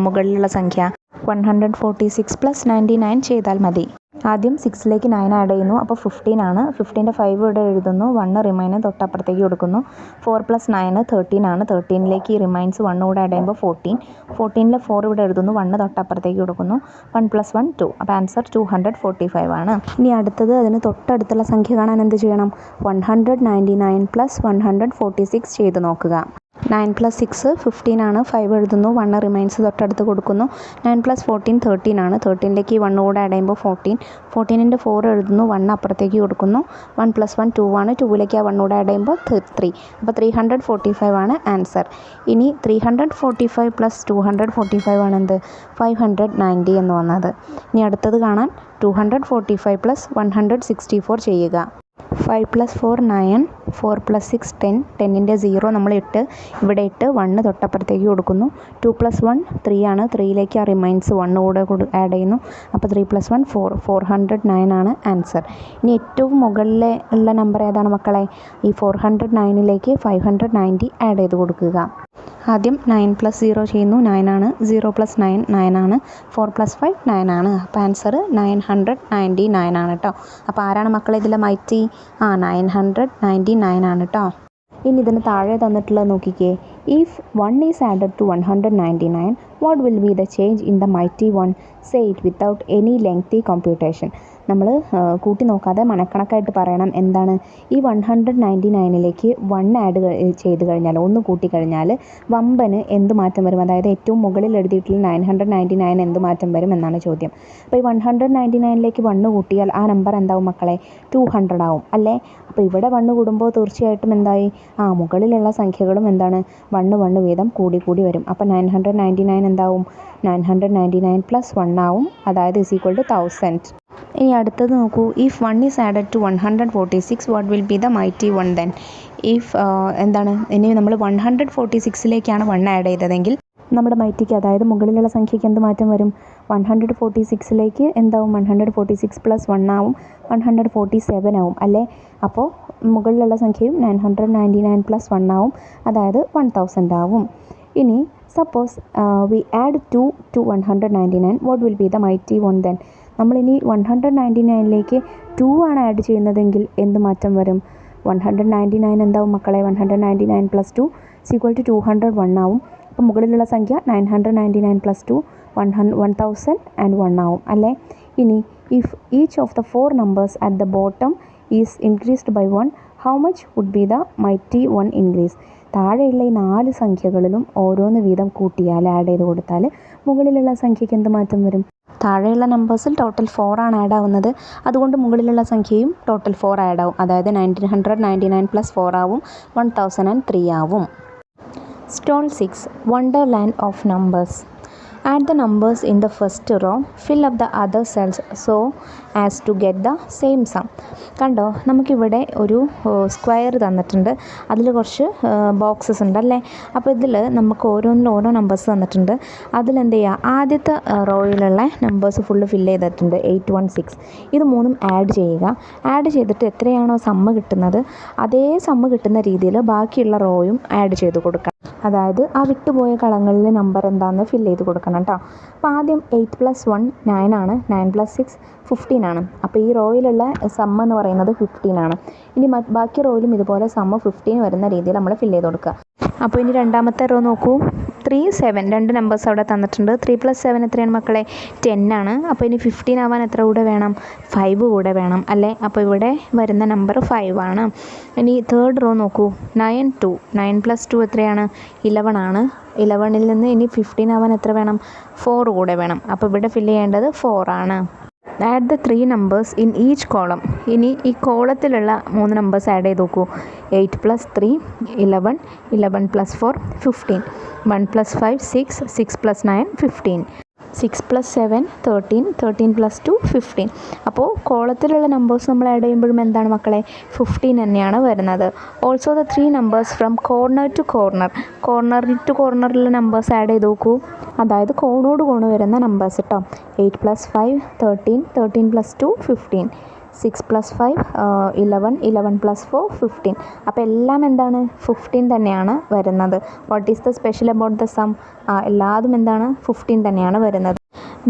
മുകളിലുള്ള സംഖ്യ 146 + 99 ചെയ്താൽ മതി. ആദ്യം 6ലേക്ക് 9 ആഡ് ചെയ്യുന്നു. അപ്പോൾ 15 ആണ്. 15ൻ്റെ 5 ഇവിടെ എഴുതുന്നു. 1 റിമൈന് തൊട്ടപ്പുറത്തേക്ക് കൊടുക്കുന്നു. 4 + 9 13 ആണ്. 13ലേക്ക് ഈ റിമൈൻസ് 1 കൂടെ ആഡ് ചെയ്യുമ്പോൾ 14. 14ലെ 4 ഇവിടെ എഴുതുന്നു. 1 തൊട്ടപ്പുറത്തേക്ക് കൊടുക്കുന്നു. 1 + 1 2. അപ്പോൾ ആൻസർ 245 ആണ്. ഇനി അടുത്തത് അതിന് തൊട്ടടുത്തുള്ള സംഖ്യ കാണാൻ എന്ത് ചെയ്യണം? 199 + 146 ചെയ്ത് നോക്കുക. 9 + 6 15 ആണ്. 5 എഴുതുന്നു. 1 റിമൈൻസ് തൊട്ടടുത്ത് കൊടുക്കുന്നു. 9 + 14 13 ആണ്. 13ലേക്ക് 1 കൂടെ ആഡ് ചെയ്യുമ്പോൾ 14. 14ൻ്റെ 4 എഴുതുന്നു. 1 അപ്പുറത്തേക്ക് കൊടുക്കുന്നു. 1 + 1 2 ആണ്. 2ലേക്ക് ആ 1 കൂടെ ആഡ് ചെയ്യുമ്പോൾ 3. അപ്പോൾ 345 ആണ് ആൻസർ. ഇനി 345 + 245 ആണ് എന്ത്? 590 എന്ന് വന്നത്. ഇനി അടുത്തത് കാണാൻ 245 + 164 ചെയ്യുക. 5 + 4 9, 4 + 6 10. 10ൻ്റെ 0 നമ്മൾ ഇവിടെ ഇട്ട് 1 തൊട്ടപ്പുറത്തേക്ക് കൊടുക്കുന്നു. 2 + 1 3 ആണ്. 3ലേക്ക് ആ റിമൈൻസ് 1 കൂടെ ആഡ് ചെയ്യുന്നു. അപ്പോൾ 3 + 1 4. 409 ആണ് ആൻസർ. ഇനി ഏറ്റവും മുകളിലെ ഉള്ള നമ്പർ ഏതാണ് മക്കളെ? ഈ 409ലേക്ക് 590 ആഡ് ചെയ്ത് കൊടുക്കുക. ആദ്യം 9 + 0 ചെയ്യുന്നു. 9 ആണ്. 0 + 9 9 ആണ്. 4 + 5 9 ആണ്. അപ്പോൾ ആൻസർ 999 ആണ് കേട്ടോ. അപ്പോൾ ആരാണ് മക്കളെ ഇതിലെ മൈറ്റി? 999 ആണ് കേട്ടോ. ഇനി ഇതിന് താഴെ തന്നിട്ടുള്ളത് നോക്കിക്കേ. If 1 is added to 199, what will be the change in the mighty one? Say it without any lengthy computation. നമ്മൾ കൂട്ടി നോക്കാതെ മനക്കണക്കായിട്ട് പറയണം. എന്താണ്? ഈ 199ലേക്ക് 1 ആഡ് ചെയ്ത് കഴിഞ്ഞാൽ, 1 കൂട്ടിക്കഴിഞ്ഞാൽ വമ്പന് എന്ത് മാറ്റം വരും? അതായത് ഏറ്റവും മുകളിൽ എഴുതിയിട്ടുള്ള 999 എന്ത് മാറ്റം വരും എന്നാണ് ചോദ്യം. അപ്പോൾ ഈ 199ലേക്ക് 1 കൂട്ടിയാൽ ആ നമ്പർ എന്താവും മക്കളെ? 200 ആവും അല്ലേ? അപ്പോൾ ഇവിടെ 1 കൂടുമ്പോൾ തീർച്ചയായിട്ടും എന്തായി? മുകളിലുള്ള സംഖ്യകളും എന്താണ്? 1 വീതം കൂടി വരും. അപ്പോൾ 999 എന്താവും? 999 + 1 ആവും. അതായത് = 1000. ഇനി അടുത്തത് നോക്കൂ. If 1 is added to 146, what will be the mighty one then? If എന്താണ്? ഇനി നമ്മൾ 146ലേക്കാണ് 1 ആഡ് ചെയ്തതെങ്കിൽ നമ്മുടെ മൈറ്റിക്ക്, അതായത് മുകളിലുള്ള സംഖ്യയ്ക്ക് എന്ത് മാറ്റം വരും? 146ലേക്ക് എന്താവും? 146 + 1 ആവും. 147 ആവും അല്ലേ? അപ്പോൾ മുകളിലുള്ള സംഖ്യയും 999 + 1 ആവും. അതായത് 1000 ആവും. ഇനി suppose we add 2 to 199, what will be the mighty one then? നമ്മളിനി 199ലേക്ക് 2 ആണ് ആഡ് ചെയ്യുന്നതെങ്കിൽ എന്ത് മാറ്റം വരും? 199 എന്താവും മക്കളെ? 199 + 2 = 201 ആവും. അപ്പോൾ മുകളിലുള്ള സംഖ്യ 999 + 2 1001 ആവും അല്ലേ? ഇനി if each of the 4 numbers at the bottom is increased by 1, how much would be the mighty one increase? താഴെയുള്ള ഈ 4 സംഖ്യകളിലും ഓരോന്ന് വീതം കൂട്ടിയാൽ, ആഡ് ചെയ്ത് കൊടുത്താൽ മുകളിലുള്ള സംഖ്യയ്ക്ക് എന്ത് മാറ്റം വരും? താഴെയുള്ള നമ്പേഴ്സിൽ ടോട്ടൽ 4 ആണ് ആഡ് ആവുന്നത്. അതുകൊണ്ട് മുകളിലുള്ള സംഖ്യയും ടോട്ടൽ 4 ആഡ് ആവും. അതായത് 999 + 4 ആവും. 1003 ആവും. Stone 6. Wonderland of numbers. Add the numbers in the first row. Fill up the other cells so as to get the same sum. കണ്ടോ, നമുക്കിവിടെ ഒരു സ്ക്വയർ തന്നിട്ടുണ്ട്. അതിൽ കുറച്ച് ബോക്സസ് ഉണ്ടല്ലേ. അപ്പോൾ ഇതിൽ നമുക്ക് ഓരോന്നിലും ഓരോ നമ്പേഴ്സ് തന്നിട്ടുണ്ട്. അതിലെന്ത് ചെയ്യുക? ആദ്യത്തെ റോയിലുള്ള നമ്പേഴ്സ് ഫുള്ള് ഫില്ല് ചെയ്തിട്ടുണ്ട്. 816. ഇത് മൂന്നും ആഡ് ചെയ്യുക. ആഡ് ചെയ്തിട്ട് എത്രയാണോ സമ്മ് കിട്ടുന്നത് അതേ സമ്മ് കിട്ടുന്ന രീതിയിൽ ബാക്കിയുള്ള റോയും ആഡ് ചെയ്ത് കൊടുക്കണം. അതായത് ആ വിട്ടുപോയ കളങ്ങളിൽ നമ്പർ എന്താണെന്ന് ഫില്ല് ചെയ്ത് കൊടുക്കണം കേട്ടോ. അപ്പോൾ ആദ്യം 8 + 1 9 ആണ്. 9 + 6 15 ആണ്. അപ്പോൾ ഈ റോയിലുള്ള സമ്മ് എന്ന് പറയുന്നത് 15 ആണ്. ഇനി ബാക്കി റോയിലും ഇതുപോലെ സമ്മ് 15 വരുന്ന രീതിയിൽ നമ്മൾ ഫില്ല് ചെയ്ത് കൊടുക്കുക. അപ്പോൾ ഇനി രണ്ടാമത്തെ റോ നോക്കൂ. 3 7 2 നമ്പേഴ്സ് അവിടെ തന്നിട്ടുണ്ട്. 3 + 7 എത്രയാണ് മക്കളെ? 10 ആണ്. അപ്പോൾ ഇനി 15 ആവാൻ എത്ര കൂടെ വേണം? 5 കൂടെ വേണം അല്ലേ? അപ്പോൾ ഇവിടെ വരുന്ന നമ്പർ 5 ആണ്. ഇനി തേർഡ് റോ നോക്കൂ. 9 2 9 + 2 എത്രയാണ്? 11 ആണ്. 11ൽ നിന്ന് ഇനി 15 ആവാൻ എത്ര വേണം? 4 കൂടെ വേണം. അപ്പോൾ ഇവിടെ ഫില്ല് ചെയ്യേണ്ടത് 4 ആണ്. Add the 3 numbers in each column. ഇനി ഈ കോളത്തിലുള്ള 3 നമ്പേഴ്സ് ആഡ് ചെയ്ത് നോക്കൂ. 8 + 3 11, 11 + 4 15, 1 + 5 6, 6 + 9 15, 6 + 7 13, 13 + 2 15. അപ്പോൾ കോളത്തിലുള്ള നമ്പേഴ്സ് നമ്മൾ ആഡ് ചെയ്യുമ്പോഴും എന്താണ് മക്കളെ? 15 തന്നെയാണ് വരുന്നത്. Also the 3 numbers from corner to corner. Corner to കോർണറിലുള്ള നമ്പേഴ്സ് ആഡ് ചെയ്ത് നോക്കൂ. അതായത് കോണോട് കോണ് വരുന്ന നമ്പേഴ്സ് കേട്ടോ. 8 + 5 13, 13 + 2 15, 6 + 5 11, 11 + 4 15. അപ്പോൾ എല്ലാം എന്താണ്? 15 തന്നെയാണ് വരുന്നത്. What is the special about the sum? എല്ലാതും എന്താണ്? 15 തന്നെയാണ് വരുന്നത്.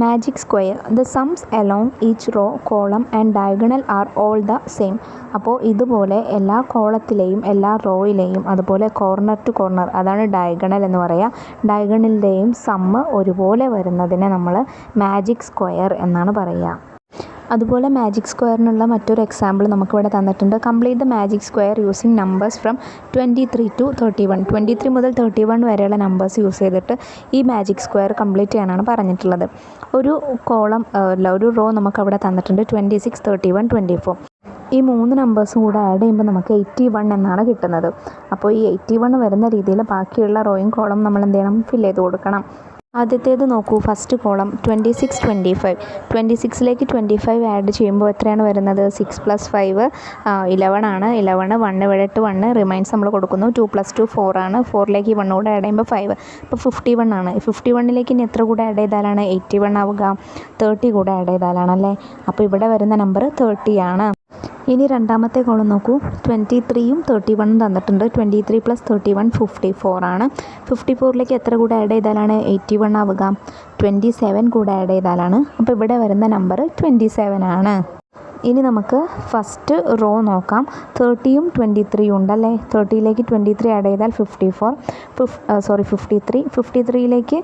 മാജിക് സ്ക്വയർ ദ സംസ് along each row, column and diagonal are all the same. അപ്പോൾ ഇതുപോലെ എല്ലാ കോളത്തിലെയും എല്ലാ റോയിലെയും അതുപോലെ കോർണർ ടു കോർണർ, അതാണ് ഡയഗണൽ എന്ന് പറയുക, ഡയഗണലിൻ്റെയും സമ്മ് ഒരുപോലെ വരുന്നതിനെ നമ്മൾ മാജിക് സ്ക്വയർ എന്നാണ് പറയുക. അതുപോലെ മാജിക് സ്ക്വയറിനുള്ള മറ്റൊരു എക്സാമ്പിൾ നമുക്കിവിടെ തന്നിട്ടുണ്ട്. Complete the magic square using numbers from 23 to 31. 23 മുതൽ 31 വരെയുള്ള നമ്പേഴ്സ് യൂസ് ചെയ്തിട്ട് ഈ മാജിക് സ്ക്വയർ കംപ്ലീറ്റ് ചെയ്യാനാണ് പറഞ്ഞിട്ടുള്ളത്. ഒരു കോളം ഒരു റോ നമുക്കവിടെ തന്നിട്ടുണ്ട് 26, 31, 24. ഈ 3 നമ്പേഴ്സും കൂടെ ആഡ് ചെയ്യുമ്പോൾ നമുക്ക് 81 എന്നാണ് കിട്ടുന്നത്. അപ്പോൾ ഈ 81 വരുന്ന രീതിയിൽ ബാക്കിയുള്ള റോയും കോളം നമ്മൾ എന്ത് ചെയ്യണം, ഫില്ല് ചെയ്ത് കൊടുക്കണം. ആദ്യത്തേത് നോക്കൂ, ഫസ്റ്റ് കോളം 26, 25. 26ലേക്ക് 25 ആഡ് ചെയ്യുമ്പോൾ എത്രയാണ് വരുന്നത്? 6 + 5 11 ആണ്. 11 1 ഇവിടെ ഇട്ട് 1 റിമൈൻസ് നമ്മൾ കൊടുക്കുന്നു. 2 + 2 4 ആണ്. 4ലേക്ക് ഈ 1 കൂടെ ആഡ് ചെയ്യുമ്പോൾ 5. അപ്പോൾ 51 ആണ്. 51ലേക്ക് ഇനി എത്ര കൂടെ ആഡ് ചെയ്താലാണ് 81 ആവുക? 30 കൂടെ ആഡ് ചെയ്താലാണല്ലേ. അപ്പോൾ ഇവിടെ വരുന്ന നമ്പർ 30 ആണ്. ഇനി രണ്ടാമത്തെ കോളം നോക്കൂ, 23ഉം 31ഉം തന്നിട്ടുണ്ട്. 23 + 31 54 ആണ്. 54ലേക്ക് എത്ര കൂടെ ആഡ് ചെയ്താലാണ് 81 ആവുക? 27 കൂടെ ആഡ് ചെയ്താലാണ്. അപ്പോൾ ഇവിടെ വരുന്ന നമ്പർ 27 ആണ്. ഇനി നമുക്ക് ഫസ്റ്റ് റോ നോക്കാം. 30ഉം 23ഉം ഉണ്ടല്ലേ. 30ലേക്ക് 23 ആഡ് ചെയ്താൽ 53. 53ലേക്ക്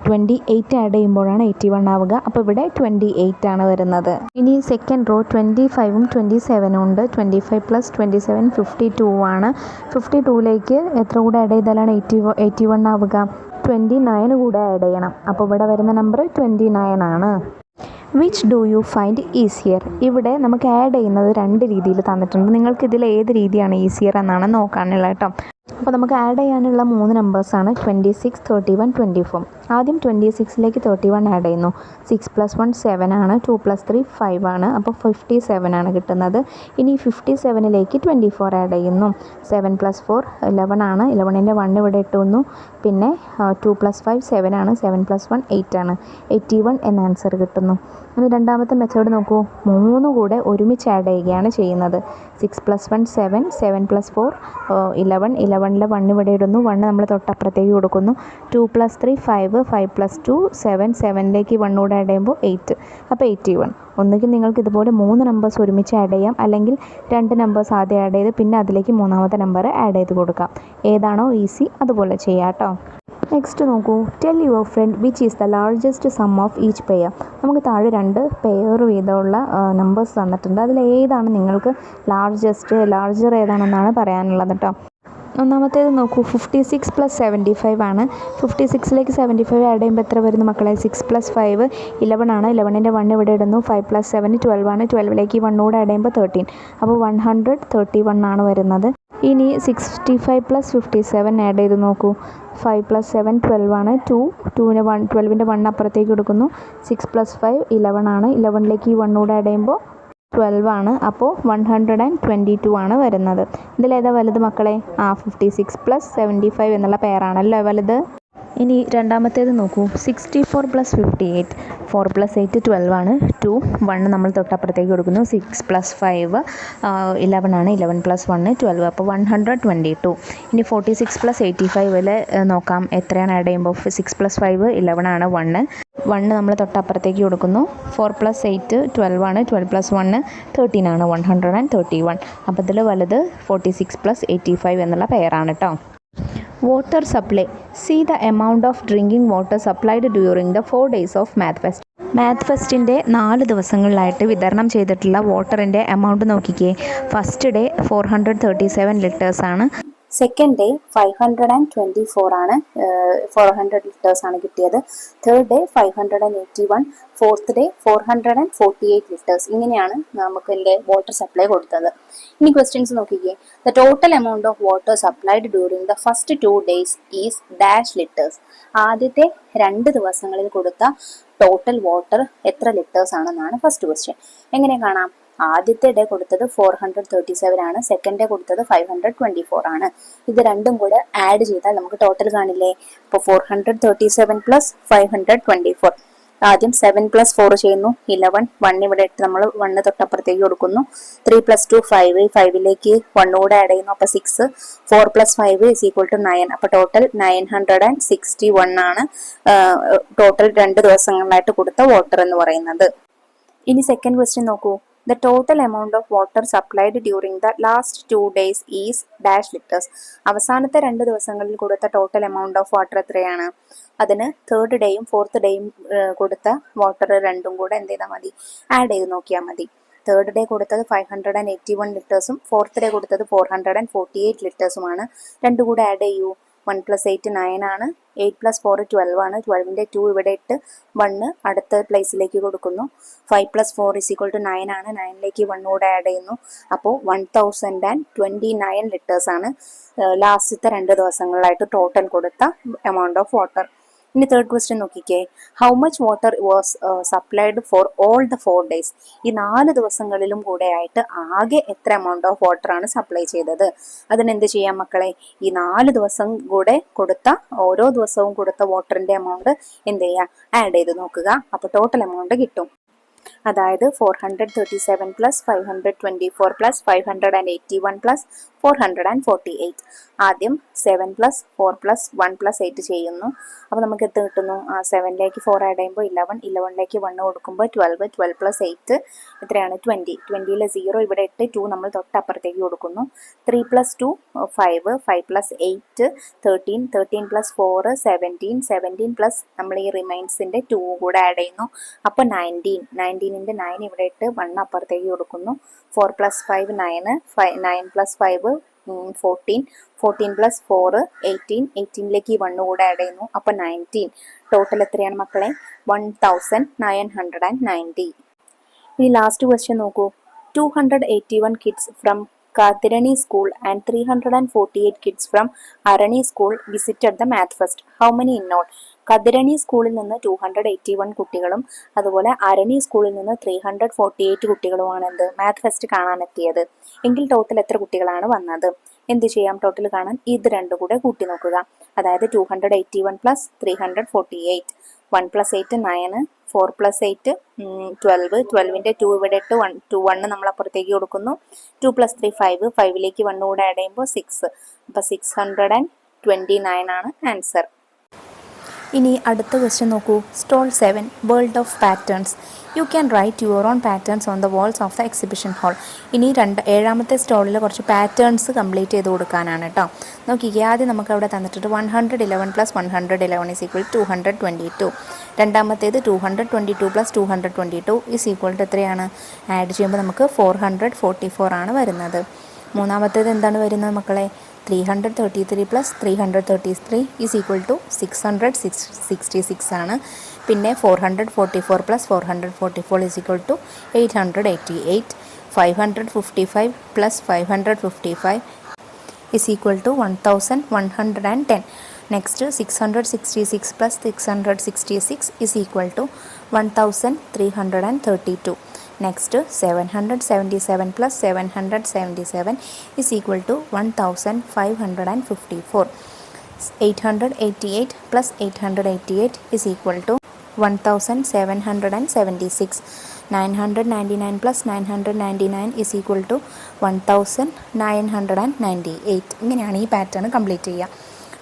28 ആഡ് ചെയ്യുമ്പോഴാണ് 81 ആവുക. അപ്പോൾ ഇവിടെ 28 ആണ് വരുന്നത്. ഇനി സെക്കൻഡ് റോ 25ഉം 27ഉം ഉണ്ട്. 25 + 27 52 ആണ്. 52ലേക്ക് എത്ര കൂടെ ആഡ് ചെയ്താലാണ് 81 ആവുക? 29 കൂടെ ആഡ് ചെയ്യണം. അപ്പോൾ ഇവിടെ വരുന്ന നമ്പർ 29 ആണ്. Which do you find easier? ഇവിടെ നമുക്ക് ആഡ് ചെയ്യുന്നത് 2 രീതിയിൽ തന്നിട്ടുണ്ട്. നിങ്ങൾക്ക് ഇതിൽ ഏത് രീതിയാണ് ഈസിയർ എന്നാണ് നോക്കാനുള്ളത് കേട്ടോ. അപ്പോൾ നമുക്ക് ആഡ് ചെയ്യാനുള്ള 3 നമ്പേഴ്സാണ് 26, 31, 24. ആദ്യം 26ലേക്ക് 31 ആഡ് ചെയ്യുന്നു. 6 + 1 7 ആണ്. 2 + 3 5 ആണ്. അപ്പോൾ 57 ആണ് കിട്ടുന്നത്. ഇനി 57ലേക്ക് 24 ആഡ് ചെയ്യുന്നു. 7 + 4 11 ആണ്. 11ൻ്റെ 1 ഇവിടെ ഇട്ടുന്നു. പിന്നെ 2 + 5 7 ആണ്. 7 + 1 8 ആണ്. 81 എന്ന ആൻസർ കിട്ടുന്നു. ഇനി രണ്ടാമത്തെ മെത്തേഡ് നോക്കൂ, 3 കൂടെ ഒരുമിച്ച് ആഡ് ചെയ്യുകയാണ് ചെയ്യുന്നത്. 6 + 1 7, 7 + 4 11, 11ലെ 1 ഇവിടെ ഇടുന്നു. 1 നമ്മൾ തൊട്ടപ്പുറത്തേക്ക് കൊടുക്കുന്നു. 2 + 3 5, 5 + 2 7, 7ലേക്ക് 1 കൂടെ ആഡ് ചെയ്യുമ്പോൾ 8. അപ്പോൾ 81. ഒന്നുകിൽ നിങ്ങൾക്ക് ഇതുപോലെ 3 നമ്പേഴ്സ് ഒരുമിച്ച് ആഡ് ചെയ്യാം, അല്ലെങ്കിൽ 2 നമ്പേഴ്സ് ആദ്യം ആഡ് ചെയ്ത് പിന്നെ അതിലേക്ക് മൂന്നാമത്തെ നമ്പർ ആഡ് ചെയ്ത് കൊടുക്കാം. ഏതാണോ ഈസി അതുപോലെ ചെയ്യാം കേട്ടോ. നെക്സ്റ്റ് നോക്കൂ, tell your friend which is the largest sum of each pair. നമുക്ക് താഴെ 2 പെയർ വീതമുള്ള നമ്പേഴ്സ് തന്നിട്ടുണ്ട്. അതിൽ ഏതാണ് നിങ്ങൾക്ക് ലാർജർ ഏതാണെന്നാണ് പറയാനുള്ളത് കേട്ടോ. ഒന്നാമത്തേത് നോക്കൂ, 56 + 75 ആണ്. 56ലേക്ക് 75 ആഡ് ചെയ്യുമ്പോൾ എത്ര വരുന്നു മക്കളെ? 6 + 5 11 ആണ്. 11ൻ്റെ 1 ഇവിടെ ഇടുന്നു. 5 + 7 12 ആണ്. 12ലേക്ക് ഈ 1 കൂടെ ആഡ് ചെയ്യുമ്പോൾ 13. അപ്പോൾ 131 ആണ് വരുന്നത്. ഇനി 65 + 57 ആഡ് ചെയ്ത് നോക്കൂ. 5 + 7 12 ആണ്. 12ൻ്റെ 1 അപ്പുറത്തേക്ക് കൊടുക്കുന്നു. 6 + 5 11 ആണ്. 11ലേക്ക് ഈ 1 കൂടെ ആഡ് ചെയ്യുമ്പോൾ 12 ആണ്. അപ്പോൾ 122 ആണ് വരുന്നത്. ഇതിലേതാ വലുത് മക്കളെ? 56 + 75 എന്നുള്ള പെയറാണല്ലോ വലുത്. ഇനി രണ്ടാമത്തേത് നോക്കൂ, 64 + 58. 4 + 8 12 ആണ്. 2 1 നമ്മൾ തൊട്ടപ്പുറത്തേക്ക് കൊടുക്കുന്നു. 6 + 5 11 ആണ്. 11 + 1 12. അപ്പോൾ 122. ഇനി 46 + 85 നോക്കാം എത്രയാണ് ആഡ് ചെയ്യുമ്പോൾ. 6 + 5 11 ആണ്. 1 നമ്മൾ തൊട്ടപ്പുറത്തേക്ക് കൊടുക്കുന്നു. 4 + 8 12 ആണ്. 12 + 1 13 ആണ്. 131. അപ്പോൾ ഇതിൽ വലുത് 46 + 85 എന്നുള്ള പെയറാണ് കേട്ടോ. Water supply. See the amount of drinking water supplied during the 4 days of math fest. Math ഫെസ്റ്റിൻ്റെ 4 ദിവസങ്ങളിലായിട്ട് വിതരണം ചെയ്തിട്ടുള്ള വാട്ടറിൻ്റെ എമൗണ്ട് നോക്കിക്കേ. ഫസ്റ്റ് ഡേ 437 ലിറ്റേഴ്സ് ആണ്. സെക്കൻഡ് ഡേ 524 ആണ്. 400 ലിറ്റേഴ്സ് ആണ് കിട്ടിയത്. Third day 581. Fourth day 448 litres. ഇങ്ങനെയാണ് നമുക്ക് ഇതിൻ്റെ വാട്ടർ സപ്ലൈ കൊടുത്തത്. ഇനി ക്വസ്റ്റ്യൻസ് നോക്കിക്കേ. The total amount of water supplied during the first 2 days is dash litres. ആദ്യത്തെ 2 ദിവസങ്ങളിൽ കൊടുത്ത ടോട്ടൽ വാട്ടർ എത്ര ലിറ്റേഴ്സ് ആണെന്നാണ് ഫസ്റ്റ് ക്വസ്റ്റ്യൻ. എങ്ങനെ കാണാം? ആദ്യത്തെ ഡേ കൊടുത്തത് 437 ആണ്. സെക്കൻഡ് ഡേ കൊടുത്തത് 524 ആണ്. ഇത് രണ്ടും കൂടെ ആഡ് ചെയ്താൽ നമുക്ക് ടോട്ടൽ കാണില്ലേ? അപ്പോൾ 437 + 524. ആദ്യം 7 + 4 ചെയ്യുന്നു 11, 1 ഇവിടെ ഇട്ട് നമ്മൾ 1 തൊട്ടപ്പുറത്തേക്ക് കൊടുക്കുന്നു. 3 + 2 5, 5ലേക്ക് 1 കൂടെ ആഡ് ചെയ്യുന്നു, അപ്പൊ 6. 4 + 5 = 9. അപ്പൊ ടോട്ടൽ 961 ആണ് ടോട്ടൽ 2 ദിവസങ്ങളിലായിട്ട് കൊടുത്ത വാട്ടർ എന്ന് പറയുന്നത്. ഇനി സെക്കൻഡ് ക്വസ്റ്റ്യൻ നോക്കൂ. The total amount of water supplied during the last 2 days is dash liters. അവസാനത്തെ 2 ദിവസങ്ങളിൽ കൊടുത്ത ടോട്ടൽ എമൗണ്ട് ഓഫ് വാട്ടർ എത്രയാണ്? അതിന് തേർഡ് ഡേയും ഫോർത്ത് ഡേയും കൊടുത്ത വാട്ടർ രണ്ടും കൂടെ എന്ത് ചെയ്താൽ മതി? ആഡ് ചെയ്ത് നോക്കിയാൽ മതി. തേർഡ് ഡേ കൊടുത്തത് 581 ലിറ്റേഴ്സും ഫോർത്ത് ഡേ കൊടുത്തത് 448 ലിറ്റേഴ്സുമാണ്. രണ്ടും കൂടെ ആഡ് ചെയ്യൂ. 1 + 8 9 ആണ്. 8 + 4 12 ആണ്. 12ന്റെ 2 ഇവിടെ ഇട്ട് 1 അടുത്ത പ്ലേസിലേക്ക് കൊടുക്കുന്നു. 5 + 4 = 9 ആണ്. 9ലേക്ക് 1 കൂടെ ആഡ് ചെയ്യുന്നു. അപ്പോൾ 1029 ലിറ്റേഴ്സ് ആണ് ലാസ്റ്റത്തെ 2 ദിവസങ്ങളിലായിട്ട് ടോട്ടൽ കൊടുത്ത എമൗണ്ട് ഓഫ് വാട്ടർ. ഇനി തേർഡ് ക്വസ്റ്റ്യൻ നോക്കിക്കേ. How much water was supplied for all the 4 days? ഈ 4 ദിവസങ്ങളിലും കൂടെ ആയിട്ട് ആകെ എത്ര എമൗണ്ട് ഓഫ് വാട്ടർ ആണ് സപ്ലൈ ചെയ്തത്? അതിനെന്ത് ചെയ്യാം മക്കളെ? ഈ 4 ദിവസം കൂടെ കൊടുത്ത ഓരോ ദിവസവും കൊടുത്ത വാട്ടറിന്റെ എമൗണ്ട് എന്ത് ചെയ്യുക? ആഡ് ചെയ്ത് നോക്കുക. അപ്പോൾ ടോട്ടൽ എമൗണ്ട് കിട്ടും. അതായത് 437 + 524 + 581 + 448. ആദ്യം 7 + 4 + 1 + 8 ചെയ്യുന്നു. അപ്പോൾ നമുക്ക് എത്ര കിട്ടുന്നു? 7ലേക്ക് 4 ആഡ് ചെയ്യുമ്പോൾ 11, 11ലേക്ക് 1 കൊടുക്കുമ്പോൾ 12, 12 + 8 എത്രയാണ്? 20. 20ലെ 0 ഇവിടെ ഇട്ട് 2 നമ്മൾ തൊട്ടപ്പുറത്തേക്ക് കൊടുക്കുന്നു. 3 + 2 5, 5 + 8 13, 13 + 4 17, 17 + നമ്മൾ ഈ റിമൈൻസിന്റെ 2 കൂടെ ആഡ് ചെയ്യുന്നു. അപ്പോൾ 19, 19ന്റെ 9 ഇവിടെ ഇട്ട് 1 അപ്പുറത്തേക്ക് കൊടുക്കുന്നു. 4 + 5 9, 9 + 5 14, 14 + 4 18, 18ലേക്ക് 1 കൂടെ ആഡ് ചെയ്യുന്നു. അപ്പോൾ 19. ടോട്ടൽ എത്രയാണ് മക്കളെ? 1990. ഇനി ലാസ്റ്റ് ക്വസ്റ്റ്യൻ നോക്കൂ. 281 kids from Kathirani School and 348 kids from Arani School visited the Math Fest. How many in all? കതിരണി സ്കൂളിൽ നിന്ന് 281 കുട്ടികളും അതുപോലെ അരണി സ്കൂളിൽ നിന്ന് 348 കുട്ടികളുമാണ് എന്ത് മാത്ത് ഫെസ്റ്റ് കാണാനെത്തിയത്. എങ്കിൽ ടോട്ടൽ എത്ര കുട്ടികളാണ് വന്നത്? എന്ത് ചെയ്യാം? ടോട്ടൽ കാണാൻ ഇത് രണ്ടും കൂടെ കൂട്ടി നോക്കുക. അതായത് 281 + 348. 1 + 8 9, 4 + 8 12, 12ന്റെ 2 ഇവിടെ ഇട്ട് 1 നമ്മൾ അപ്പുറത്തേക്ക് കൊടുക്കുന്നു. 2 + 3 5, 5ലേക്ക് 1 കൂടെ ആഡ് ചെയ്യുമ്പോൾ 6. അപ്പോൾ 629 ആണ് ആൻസർ. ഇനി അടുത്ത ക്വസ്റ്റ്യൻ നോക്കൂ. Stall 7 world of patterns. You can write your own patterns on the walls of the exhibition hall. ഇനി 7ാമത്തെ സ്റ്റോളിൽ കുറച്ച് പാറ്റേൺസ് കംപ്ലീറ്റ് ചെയ്ത് കൊടുക്കാനാണ് കേട്ടോ. നോക്കിക്കേ, ആദ്യം നമുക്ക് അവിടെ തന്നിട്ടുണ്ട് 111 + 111 = 222. രണ്ടാമത്തേത് 222 + 222 = എത്രയാണ്? ആഡ് ചെയ്യുമ്പോൾ നമുക്ക് 444 ആണ് വരുന്നത്. മൂന്നാമത്തേത് എന്താണ് വരുന്നത് മക്കളെ? 333 + 333 = 666 ആണ്. പിന്നെ 444 + 444 = 888. 555 + 555 = 1110. നെക്സ്റ്റ് 666 + 666 = 1332. നെക്സ്റ്റ് 777 + 777 = 1554. 888 + 888 = 1776. 999 + 999 = 1998. ഇങ്ങനെയാണ് ഈ പാറ്റേൺ കംപ്ലീറ്റ് ചെയ്യുക.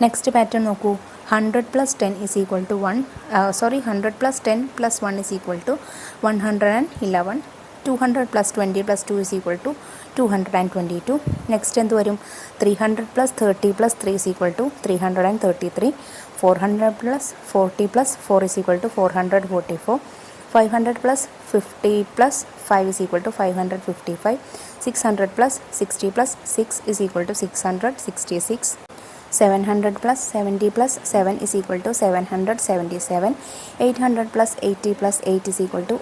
നെക്സ്റ്റ് പാറ്റേൺ നോക്കൂ. 100 + 10 = 1 100 + 10 + 1 = 111. 200 + 20 + 2 = 222. നെക്സ്റ്റ് എന്ത് വരും? 300 + 30 + 3 = 333. 400 + 40 + 4 = 444. 500 + 50 + 5 = 555. 600 + 60 + 6 = 666. 700 + 70 + 7 = 777. 800 + 80 + 8 =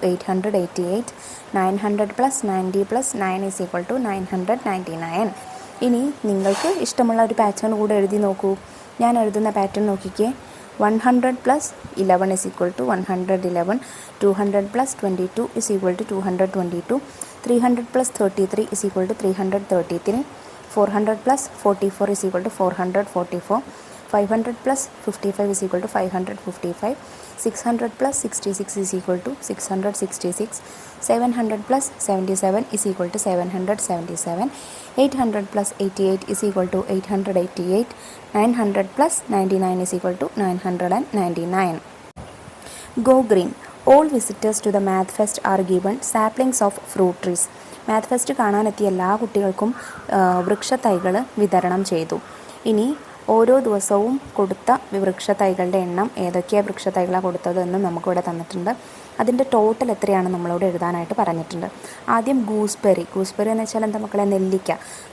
888. 900 + 90 + 9 = 999. ഇനി നിങ്ങൾക്ക് ഇഷ്ടമുള്ള ഒരു പാറ്റേൺ കൂടെ എഴുതി നോക്കൂ. ഞാൻ എഴുതുന്ന പാറ്റേൺ നോക്കിക്കേ. 100 + 11 = 111. 200 + 22 = 222. 300 + 33 = 333. 400 + 44 = 444. 500 plus 55 is equal to 555. 600 plus 66 is equal to 666. 700 plus 77 is equal to 777. 800 plus 88 is equal to 888. 900 plus 99 is equal to 999. Go green. All visitors to the Math Fest are given saplings of fruit trees. Math fest കാണാനെത്തിയ എല്ലാ കുട്ടികൾക്കും വൃക്ഷത്തൈകൾ വിതരണം ചെയ്തു. ഇനി ഓരോ ദിവസവും കൊടുത്ത വൃക്ഷത്തൈകളുടെ എണ്ണം ഏതൊക്കെയാണ് വൃക്ഷത്തൈകളാണ് കൊടുത്തതെന്നും നമുക്കിവിടെ തന്നിട്ടുണ്ട്. അതിൻ്റെ ടോട്ടൽ എത്രയാണ് നമ്മളോട് എഴുതാനായിട്ട് പറഞ്ഞിട്ടുണ്ട്. ആദ്യം ഗൂസ്ബെറി എന്ന് വെച്ചാൽ എന്താ മക്കളെ, നെല്ലിക്ക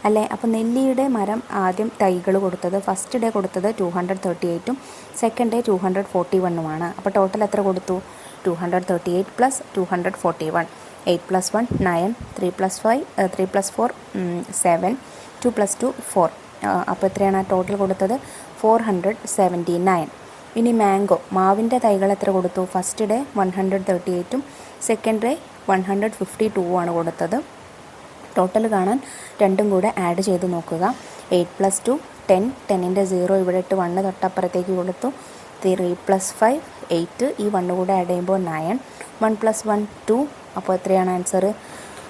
അല്ലേ. അപ്പോൾ നെല്ലിയുടെ മരം ആദ്യം തൈകൾ കൊടുത്തത് ഫസ്റ്റ് ഡേ കൊടുത്തത് 238ഉം സെക്കൻഡ് ഡേ 241ഉമാണ്. അപ്പോൾ ടോട്ടൽ എത്ര കൊടുത്തു? 238 plus 241. 8 plus 1 9, 3 plus 5 3 plus 4 7, 2 plus 2 4. അപ്പോൾ എത്രയാണ് ടോട്ടൽ കൊടുത്തത്? 479. ഇനി മാവിൻ്റെ തൈകൾ എത്ര കൊടുത്തു? ഫസ്റ്റ് ഡേ 138ഉം സെക്കൻഡ് ഡേ 152ആണ് കൊടുത്തത്. ടോട്ടൽ കാണാൻ രണ്ടും കൂടെ ആഡ് ചെയ്ത് നോക്കുക. 8 plus 2 10, 10ൻ്റെ 0 ഇവിടെ ഇട്ട് 1 തൊട്ടപ്പുറത്തേക്ക് കൊടുത്തു. 3 plus 5 8, ഈ 1 കൂടെ ആഡ് ചെയ്യുമ്പോൾ 9. 1 plus 1 2. അപ്പോൾ എത്രയാണ് ആൻസർ?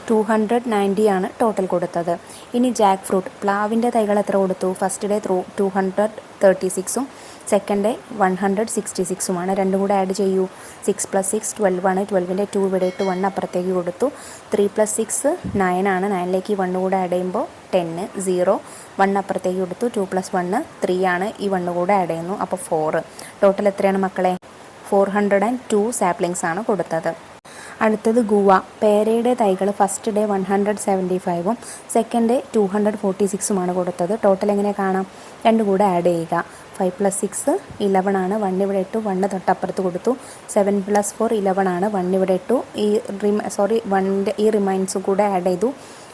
290 ആണ് ടോട്ടൽ കൊടുത്തത്. ഇനി ജാക്ക് ഫ്രൂട്ട് പ്ലാവിൻ്റെ തൈകൾ എത്ര കൊടുത്തു? ഫസ്റ്റ് ഡേ 236ഉം സെക്കൻഡ് ഡേ 166ഉമാണ്. രണ്ടും കൂടെ ആഡ് ചെയ്യൂ. 6 plus 6 12 ആണ്. 12ൻ്റെ 2 ഇവിടെ ഇട്ട് 1 അപ്പുറത്തേക്ക് കൊടുത്തു. 3 plus 6 9 ആണ്. 9ലേക്ക് 1 കൂടെ ആഡ് ചെയ്യുമ്പോൾ 10 0 1 അപ്പുറത്തേക്ക് കൊടുത്തു. 2 plus 1 3 ആണ്. ഈ 1 കൂടെ ആഡ് ചെയ്യുന്നു. അപ്പോൾ 4. ടോട്ടൽ എത്രയാണ് മക്കളെ? 402 സാപ്ലിങ്സ് ആണ് കൊടുത്തത്. അടുത്തത് ഗുവ. പേരയുടെ തൈകൾ ഫസ്റ്റ് ഡേ 175ഉം സെക്കൻഡ് ഡേ 246ഉമാണ് കൊടുത്തത്. ടോട്ടൽ എങ്ങനെ കാണാം? രണ്ടും കൂടെ ആഡ് ചെയ്യുക. 5 plus 6 11 ആണ്. 1 ഇവിടെ ഇട്ടു. 1 തൊട്ടപ്പുറത്ത് കൊടുത്തു. 7 plus 4 11 ആണ്. 1 ഇവിടെ ഇട്ടു. ഈ 1ൻ്റെ ഈ റിമൈൻസ് കൂടെ ആഡ് ചെയ്തു.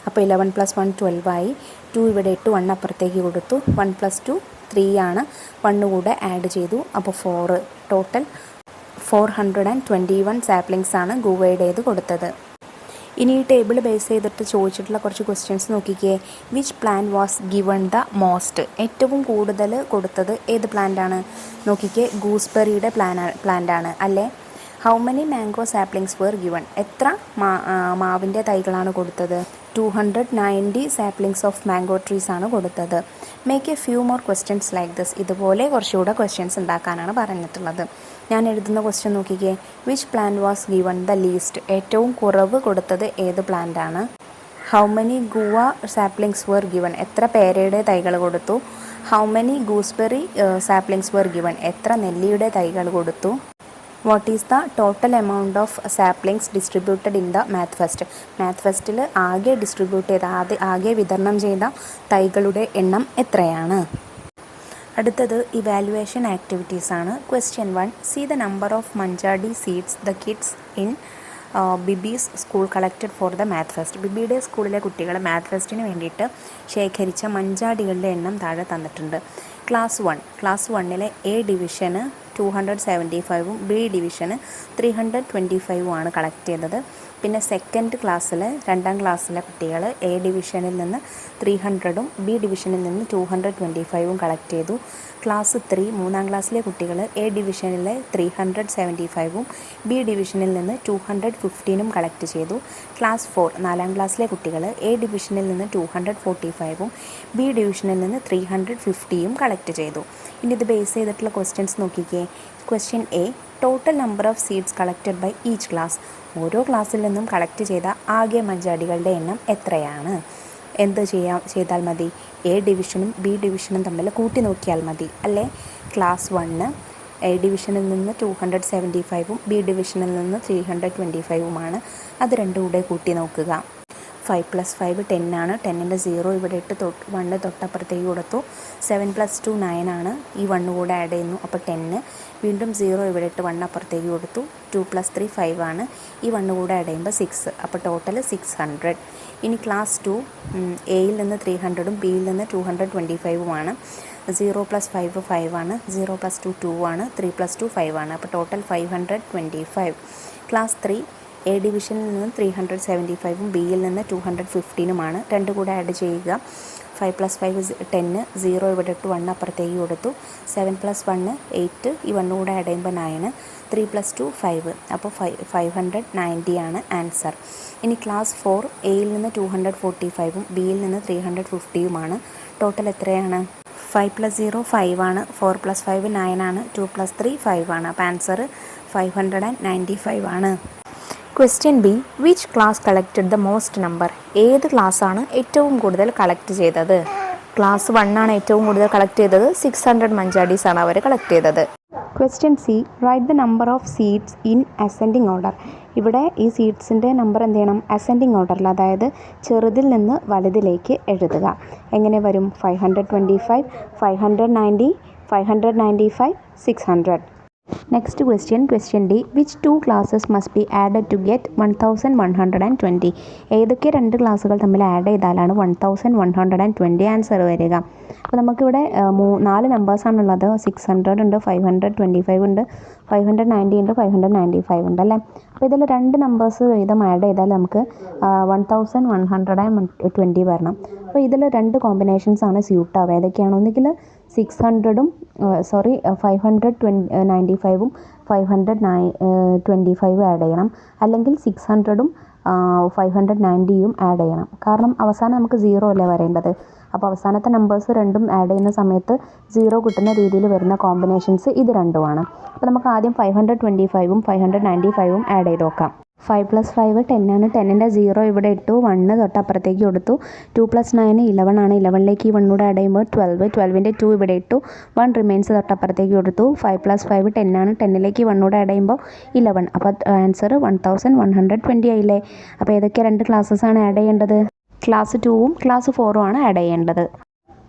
അപ്പോൾ 11 plus 1 12 ആയി. 2 ഇവിടെ ഇട്ടു. 1 അപ്പുറത്തേക്ക് കൊടുത്തു. 1 plus 2 3 ആണ്. 1 കൂടെ ആഡ് ചെയ്തു. അപ്പോൾ 4. ടോട്ടൽ 421 സാപ്ലിങ്സ് ആണ് ഗുവയുടേത് കൊടുത്തത്. ഇനി ഈ ടേബിൾ ബേസ് ചെയ്തിട്ട് ചോദിച്ചിട്ടുള്ള കുറച്ച് ക്വസ്റ്റ്യൻസ് നോക്കിക്കേ. Which plant was given the most? ഏറ്റവും കൂടുതൽ കൊടുത്തത് ഏത് പ്ലാന്റാണ്? നോക്കിക്കേ, ഗൂസ്ബെറിയുടെ പ്ലാന്റാണ് അല്ലേ. How many mango saplings were given? എത്ര മാവിൻ്റെ തൈകളാണ് കൊടുത്തത്? 290 സാപ്ലിങ്സ് ഓഫ് മാംഗോ ട്രീസ് ആണ് കൊടുത്തത്. Make a few more questions like this. ഇതുപോലെ കുറച്ചുകൂടെ ക്വസ്റ്റ്യൻസ് ഉണ്ടാക്കാനാണ് പറഞ്ഞിട്ടുള്ളത്. ഞാൻ എഴുതുന്ന ക്വസ്റ്റ്യൻ നോക്കിക്കേ. Which plant was given the least? ഏറ്റവും കുറവ് കൊടുത്തത് ഏത് പ്ലാന്റാണ്? How many guava saplings were given? എത്ര പേരയുടെ തൈകൾ കൊടുത്തു? How many gooseberry saplings were given? എത്ര നെല്ലിയുടെ തൈകൾ കൊടുത്തു? What is the total amount of saplings distributed in the math fest? Math ഫെസ്റ്റിൽ ആകെ ഡിസ്ട്രിബ്യൂട്ട് ചെയ്ത ആകെ വിതരണം ചെയ്ത തൈകളുടെ എണ്ണം എത്രയാണ്? അടുത്തത് ഇവാലുവേഷൻ ആക്ടിവിറ്റീസ് ആണ്. Question 1. See the number of manjadi seeds the kids in Bibi's school collected for the math fest. ബിബിയുടെ സ്കൂളിലെ കുട്ടികൾ മാത്ത് ഫെസ്റ്റിന് വേണ്ടിയിട്ട് ശേഖരിച്ച മഞ്ചാടികളുടെ എണ്ണം താഴെ തന്നിട്ടുണ്ട്. ക്ലാസ് 1ലെ എ ഡിവിഷന് 275ഉം ബി ഡിവിഷന് 325ഉമാണ് കളക്ട് ചെയ്തത്. പിന്നെ സെക്കൻഡ് ക്ലാസ്സിൽ 2ാം ക്ലാസ്സിലെ കുട്ടികൾ എ ഡിവിഷനിൽ നിന്ന് 300ഉം ബി ഡിവിഷനിൽ നിന്ന് 225ഉം കളക്ട് ചെയ്തു. ക്ലാസ് 3 3ാം ക്ലാസ്സിലെ കുട്ടികൾ എ ഡിവിഷനിലെ 375ഉം ബി ഡിവിഷനിൽ നിന്ന് 215ഉം കളക്ട് ചെയ്തു. ക്ലാസ് 4 4ാം ക്ലാസ്സിലെ കുട്ടികൾ എ ഡിവിഷനിൽ നിന്ന് 245ഉം ബി ഡിവിഷനിൽ നിന്ന് 350ഉം കളക്ട് ചെയ്തു. ഇനി ഇത് ബേസ് ചെയ്തിട്ടുള്ള ക്വസ്റ്റ്യൻസ് നോക്കിക്കേ. Question A. Total number of seeds collected by each class. ഓരോ ക്ലാസ്സിൽ നിന്നും കളക്ട് ചെയ്ത ആകെ മഞ്ചാടികളുടെ എണ്ണം എത്രയാണ്? എന്ത് ചെയ്താൽ മതി? എ ഡിവിഷനും ബി ഡിവിഷനും തമ്മിൽ കൂട്ടി നോക്കിയാൽ മതി അല്ലേ. ക്ലാസ് 1 എ ഡിവിഷനിൽ നിന്ന് 275ഉം ബി ഡിവിഷനിൽ നിന്ന് 325ഉമാണ്. അത് രണ്ടും കൂടെ കൂട്ടി നോക്കുക. 5 plus 5 10 ആണ്. 10ൻ്റെ 0 ഇവിടെ ഇട്ട് 1 തൊട്ടപ്പുറത്തേക്ക് കൊടുത്തു. 7 plus 2 9 ആണ്. ഈ 1 കൂടെ ആഡ് ചെയ്യുന്നു. അപ്പോൾ 10. വീണ്ടും 0 ഇവിടെ ഇട്ട് 1 അപ്പുറത്തേക്ക് കൊടുത്തു. 2 plus 3 5 ആണ്. ഈ 1 കൂടെ ആഡ് ചെയ്യുമ്പോൾ 6. അപ്പോൾ ടോട്ടൽ 600. ഇനി ക്ലാസ് 2 എയിൽ നിന്ന് 300ഉം ബിയിൽ നിന്ന് 225ഉമാണ്. 0 plus 5 5 ആണ്. 0 plus 2 2 ആണ്. 3 plus 2 5 ആണ്. അപ്പോൾ ടോട്ടൽ 525. ക്ലാസ് 3 എ ഡിവിഷനിൽ നിന്ന് 375ഉം ബിയിൽ നിന്ന് 215ഉമാണ്. രണ്ടും കൂടെ ആഡ് ചെയ്യുക. 5 + 5 10, 0 ഇവിടെ ഇട്ട് 1 അപ്പുറത്തേക്ക് കൊടുത്തു. 7 + 1 8, ഈ 1 കൂടെ ആഡ് ചെയ്യുമ്പോൾ 9, 3 + 2 5. അപ്പോൾ 590 ആണ് ആൻസർ. ഇനി ക്ലാസ് 4 എയിൽ നിന്ന് 245ഉം ബിയിൽ നിന്ന് 350യുമാണ്. ടോട്ടൽ എത്രയാണ്? 5 + 0 5 ആണ്, 4 + 5 9 ആണ്, 2 + 3 5 ആണ്. അപ്പോൾ ആൻസർ 595 ആണ്. Question B, which class collected the most number? ഏത് ക്ലാസ്സാണ് ഏറ്റവും കൂടുതൽ കളക്ട് ചെയ്തത്? ക്ലാസ് 1 ആണ് ഏറ്റവും കൂടുതൽ കളക്ട് ചെയ്തത്. 600 മഞ്ചാടീസ് ആണ് അവർ കളക്ട് ചെയ്തത്. Question C, write the number of seeds in ascending order. ഇവിടെ ഈ സീഡ്സിൻ്റെ നമ്പർ എന്ത് ചെയ്യണം? അസെൻഡിങ് ഓർഡറിൽ, അതായത് ചെറുതിൽ നിന്ന് വലുതിലേക്ക് എഴുതുക. എങ്ങനെ വരും? 525, 590, 595, 600. Next question D, which 2 classes must be added to get 1120? ഏതൊക്കെ 2 ക്ലാസ്സുകൾ തമ്മിൽ ആഡ് ചെയ്താലാണ് 1120 ആൻസർ വരിക? അപ്പോൾ നമുക്കിവിടെ 4 നമ്പേഴ്സാണുള്ളത്. 600 ഉണ്ട്, 525 ഉണ്ട്, 590 ഉണ്ട്, 595 ഉണ്ട് അല്ലേ. അപ്പോൾ ഇതിൽ 2 നമ്പേഴ്സ് വീതം ആഡ് ചെയ്താൽ നമുക്ക് 1120 വരണം. അപ്പോൾ ഇതിൽ 2 കോമ്പിനേഷൻസ് ആണ് സ്യൂട്ട് ആവുക. ഏതൊക്കെയാണ്? ഒന്നുകിൽ 595ഉം 525 ആഡ് ചെയ്യണം, അല്ലെങ്കിൽ 600ഉം 590യും ആഡ് ചെയ്യണം. കാരണം അവസാനം നമുക്ക് 0 അല്ലേ വരേണ്ടത്. അപ്പോൾ അവസാനത്തെ നമ്പേഴ്സ് രണ്ടും ആഡ് ചെയ്യുന്ന സമയത്ത് 0 കിട്ടുന്ന രീതിയിൽ വരുന്ന കോമ്പിനേഷൻസ് ഇത് രണ്ടുമാണ്. അപ്പോൾ നമുക്ക് ആദ്യം 525ഉം 595ഉം ആഡ് ചെയ്ത് നോക്കാം. 5 + 5 10 ആണ്. 10ൻ്റെ 0 ഇവിടെ ഇട്ടു, 1 തൊട്ടപ്പുറത്തേക്ക് കൊടുത്തു. 2 + 9 11 ആണ്. 11ലേക്ക് ഈ 1 കൂടെ ആഡ് ചെയ്യുമ്പോൾ 12, 12ൻ്റെ 2 ഇവിടെ ഇട്ടു, 1 റിമൈൻസ് തൊട്ടപ്പുറത്തേക്ക് കൊടുത്തു. 5 + 5 10 ആണ്. 10ലേക്ക് 1 കൂടെ ആഡ് ചെയ്യുമ്പോൾ 11. അപ്പോൾ ആൻസർ 1120 ആയില്ലേ. അപ്പോൾ ഏതൊക്കെ 2 ക്ലാസ്സസ് ആണ് ആഡ് ചെയ്യേണ്ടത്? ക്ലാസ് 2ഉം ക്ലാസ് 4ഉം ആണ് ആഡ് ചെയ്യേണ്ടത്.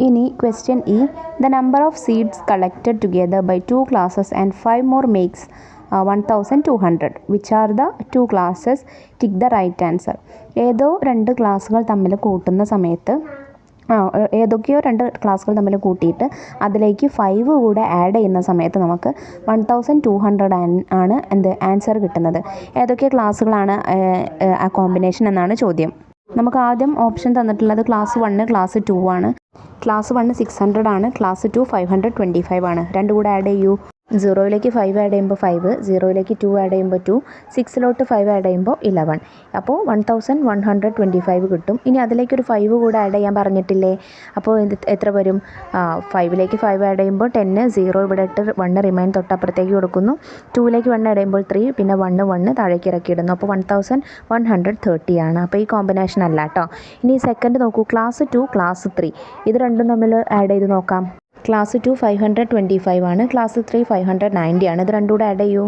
ഇനി question E, the number of seeds collected together by 2 classes and 5 more makes 1200. Which are the 2 classes? Tick the right answer. ഏതോ 2 ക്ലാസ്സുകൾ തമ്മിൽ കൂട്ടുന്ന സമയത്ത് ഏതൊക്കെയോ 2 ക്ലാസ്സുകൾ തമ്മിൽ കൂട്ടിയിട്ട് അതിലേക്ക് 5 കൂടെ ആഡ് ചെയ്യുന്ന സമയത്ത് നമുക്ക് 1200 ആണ് എന്ത് ആൻസർ കിട്ടുന്നത്. ഏതൊക്കെ ക്ലാസ്സുകളാണ് ആ കോമ്പിനേഷൻ എന്നാണ് ചോദ്യം. നമുക്ക് ആദ്യം ഓപ്ഷൻ തന്നിട്ടുള്ളത് ക്ലാസ് 1 ക്ലാസ് 2 ആണ്. ക്ലാസ് 1 600 ആണ്, ക്ലാസ് 2 525 ആണ്. 2 കൂടെ ആഡ് ചെയ്യൂ. 0ലേക്ക് 5 ആഡ് ചെയ്യുമ്പോൾ 5, 0ലേക്ക് 2 ആഡ് ചെയ്യുമ്പോൾ 2, 6ലോട്ട് 5 ആഡ് ചെയ്യുമ്പോൾ 11. അപ്പോൾ 1125 കിട്ടും. ഇനി അതിലേക്കൊരു 5 കൂടെ ആഡ് ചെയ്യാൻ പറഞ്ഞിട്ടില്ലേ? അപ്പോൾ ഇത് എത്ര വരും? 5ലേക്ക് 5 ആഡ് ചെയ്യുമ്പോൾ 10, 0 ഇവിടെ ഇട്ട് 1 റിമൈൻ തൊട്ടപ്പുറത്തേക്ക് കൊടുക്കുന്നു. 2ലേക്ക് 1 ആഡ് ചെയ്യുമ്പോൾ 3, പിന്നെ 1 താഴേക്ക് ഇറക്കിയിടുന്നു. അപ്പോൾ 1130 ആണ്. അപ്പോൾ ഈ കോമ്പിനേഷൻ അല്ല കേട്ടോ. ഇനി സെക്കൻഡ് നോക്കൂ, ക്ലാസ് 2 ക്ലാസ് 3. ഇത് രണ്ടും തമ്മിൽ ആഡ് ചെയ്ത് നോക്കാം. ക്ലാസ് 2 525 ആണ്, ക്ലാസ് 3 590 ആണ്. ഇത് രണ്ടും കൂടെ ആഡ് ചെയ്യൂ.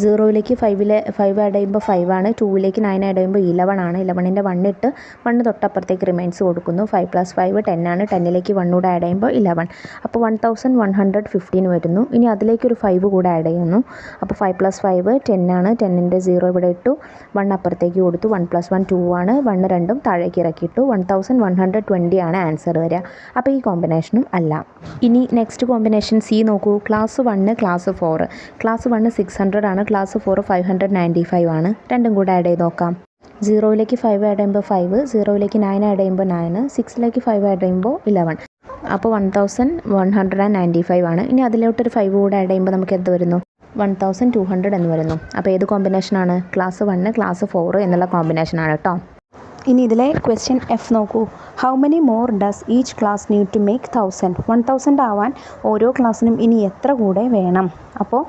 0ലേക്ക് 5 ആഡ് ചെയ്യുമ്പോൾ 5 ആണ്, 2ലേക്ക് 9 ആഡ് ചെയ്യുമ്പോൾ 11 ആണ്. 11ൻ്റെ 1 ഇട്ട് 1 തൊട്ടപ്പുറത്തേക്ക് റിമൈൻസ് കൊടുക്കുന്നു. 5 + 5 10 ആണ്, 10ലേക്ക് 1 കൂടെ ആഡ് ചെയ്യുമ്പോൾ 11. അപ്പോൾ 1115 വരുന്നു. ഇനി അതിലേക്കൊരു 5 കൂടെ ആഡ് ചെയ്യുന്നു. അപ്പോൾ 5 + 5 10 ആണ്, 10ൻ്റെ 0 ഇവിടെ ഇട്ടു, 1 അപ്പുറത്തേക്ക് കൊടുത്തു. 1 + 1 2 ആണ്, 1 രണ്ടും താഴേക്ക് ഇറക്കിയിട്ടു. 1120 ആണ് ആൻസർ വരിക. അപ്പോൾ ഈ കോമ്പിനേഷനും അല്ല. ഇനി നെക്സ്റ്റ് കോമ്പിനേഷൻ സി നോക്കൂ, ക്ലാസ് 1 ക്ലാസ് 4. ക്ലാസ് 1 600 ആണ്, ക്ലാസ് 4 595 ആണ്. രണ്ടും കൂടെ ആഡ് ചെയ്ത് നോക്കാം. 0ലേക്ക് 5 ആഡ് ചെയ്യുമ്പോൾ 5, 0ലേക്ക് 9 ആഡ് ചെയ്യുമ്പോൾ 9, 6ലേക്ക് 5 ആഡ് ചെയ്യുമ്പോൾ 11. അപ്പോൾ 1195 ആണ്. ഇനി അതിലോട്ടൊരു 5 കൂടെ ആഡ് ചെയ്യുമ്പോൾ നമുക്ക് എന്ത് വരുന്നു? 1200 എന്ന് വരുന്നു. അപ്പോൾ ഏത് കോമ്പിനേഷനാണ്? ക്ലാസ് 1 ക്ലാസ് 4 എന്നുള്ള കോമ്പിനേഷനാണ് കേട്ടോ. ഇനി ഇതിലെ ക്വസ്റ്റ്യൻ എഫ് നോക്കൂ, how many more does each class need to make 1000 ആവാൻ ഓരോ ക്ലാസ്സിനും ഇനി എത്ര കൂടെ വേണം? അപ്പോൾ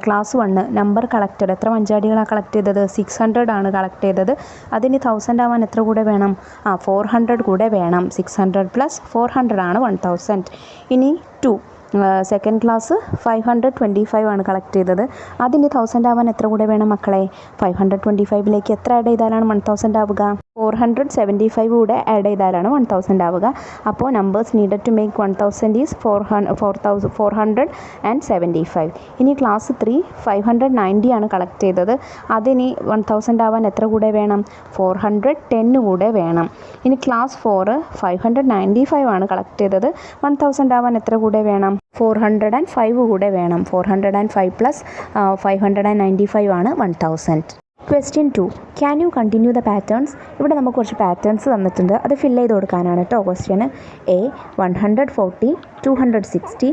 ക്ലാസ് 1 നമ്പർ കളക്റ്റഡ്, എത്ര മഞ്ചാടികളാണ് കളക്ട് ചെയ്തത്? 600 ആണ് കളക്ട് ചെയ്തത്. അതിന് 1000 ആവാൻ എത്ര കൂടെ വേണം? 400 കൂടെ വേണം. 600 + 400 ആണ് 1000. ഇനി 2 സെക്കൻഡ് ക്ലാസ് 525 ആണ് കളക്ട് ചെയ്തത്. അതിന് 1000 ആവാൻ എത്ര കൂടെ വേണം മക്കളെ? 525ലേക്ക് എത്ര ആഡ് ചെയ്താലാണ് 1000 ആവുക? 475 കൂടെ ആഡ് ചെയ്താലാണ് 1000 ആവുക. അപ്പോൾ numbers needed to make 1000 is 475. ഇനി ക്ലാസ് 3 590 ആണ് കളക്ട് ചെയ്തത്. അതിന് 1000 ആവാൻ എത്ര കൂടെ വേണം? 410 കൂടെ വേണം. ഇനി ക്ലാസ് 4 595 ആണ് കളക്ട് ചെയ്തത്. 1000 ആവാൻ എത്ര കൂടെ വേണം? 405 കൂടെ വേണം. 405 + 595 ആണ് 1000. Question 2, can you continue the patterns? ഇവിടെ നമുക്ക് കുറച്ച് പാറ്റേൺസ് തന്നിട്ടുണ്ട്, അത് ഫില്ല് ചെയ്ത് കൊടുക്കാനാണ് കേട്ടോ ക്വസ്റ്റ്യന്. എ 140, 260,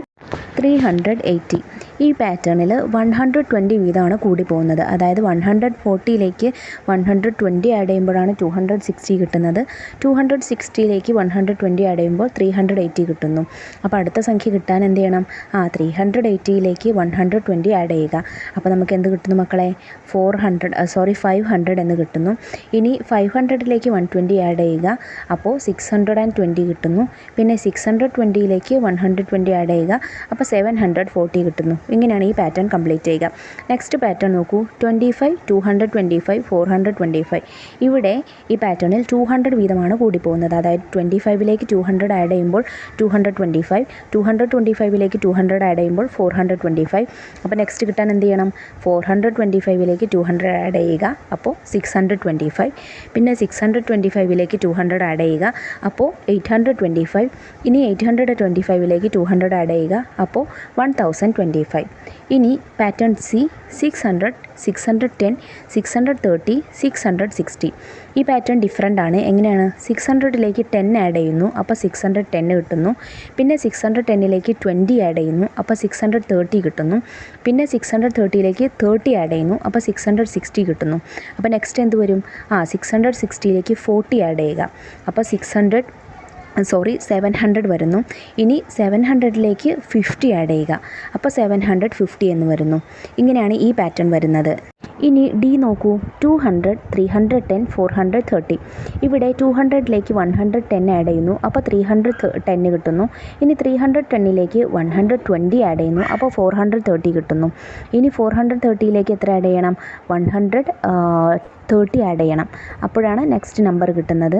380. ഈ പാറ്റേണിൽ 120 വീതമാണ് കൂടി പോകുന്നത്. അതായത് 140ലേക്ക് 120 ആഡ് ചെയ്യുമ്പോഴാണ് 260 കിട്ടുന്നത്. 260ലേക്ക് 120 ആഡ് ചെയ്യുമ്പോൾ 380 കിട്ടുന്നു. അപ്പോൾ അടുത്ത സംഖ്യ കിട്ടാൻ എന്ത് ചെയ്യണം? 380ലേക്ക് 120 ആഡ് ചെയ്യുക. അപ്പോൾ നമുക്ക് എന്ത് കിട്ടുന്നു മക്കളെ? 500 എന്ന് കിട്ടുന്നു. ഇനി 500ലേക്ക് 120 ആഡ് ചെയ്യുക. അപ്പോൾ 620 കിട്ടുന്നു. പിന്നെ 620ലേക്ക് 120 ആഡ് ചെയ്യുക. അപ്പോൾ 740 കിട്ടുന്നു. ഇങ്ങനെയാണ് ഈ പാറ്റേൺ കംപ്ലീറ്റ് ചെയ്യുക. നെക്സ്റ്റ് പാറ്റേൺ നോക്കൂ. 25, 225, 425. ഇവിടെ ഈ പാറ്റേണിൽ 200 വീതമാണ് കൂടി പോകുന്നത്. അതായത് 25ലേക്ക് 200 ആഡ് ചെയ്യുമ്പോൾ 225, 225ലേക്ക് 200 ആഡ് ചെയ്യുമ്പോൾ 425. അപ്പോൾ നെക്സ്റ്റ് കിട്ടാൻ എന്ത് ചെയ്യണം? 425ലേക്ക് 200 ആഡ് ചെയ്യുക. അപ്പോൾ 625. പിന്നെ 625ലേക്ക് 200 ആഡ് ചെയ്യുക. അപ്പോൾ 825. ഇനി 825ലേക്ക് 200 ആഡ് ചെയ്യുക. അപ്പോൾ 1025. ഇനി പാറ്റേൺ സി 600, 610, 630, 660. ഈ പാറ്റേൺ ഡിഫറെൻ്റ് ആണ്. എങ്ങനെയാണ്? 600ലേക്ക് 10 ആഡ് ചെയ്യുന്നു. അപ്പോൾ 610 കിട്ടുന്നു. പിന്നെ 610ലേക്ക് 20 ആഡ് ചെയ്യുന്നു. അപ്പോൾ 630 കിട്ടുന്നു. പിന്നെ 630ലേക്ക് 30 ആഡ് ചെയ്യുന്നു. അപ്പോൾ 660 കിട്ടുന്നു. അപ്പോൾ നെക്സ്റ്റ് എന്ത് വരും? 660ലേക്ക് 40 ആഡ് ചെയ്യുക. അപ്പോൾ 700 വരുന്നു. ഇനി 700ലേക്ക് 50 ആഡ് ചെയ്യുക. അപ്പോൾ 750 എന്ന് വരുന്നു. ഇങ്ങനെയാണ് ഈ പാറ്റേൺ വരുന്നത്. ഇനി ഡി നോക്കൂ. 200, 310, 430. ഇവിടെ 200ലേക്ക് 110 ആഡ് ചെയ്യുന്നു. അപ്പോൾ 310 കിട്ടുന്നു. ഇനി 310ലേക്ക് 120 ആഡ് ചെയ്യുന്നു. അപ്പോൾ 430 കിട്ടുന്നു. ഇനി 430ലേക്ക് എത്ര ആഡ് ചെയ്യണം? 130 ആഡ് ചെയ്യണം. അപ്പോഴാണ് നെക്സ്റ്റ് നമ്പർ കിട്ടുന്നത്.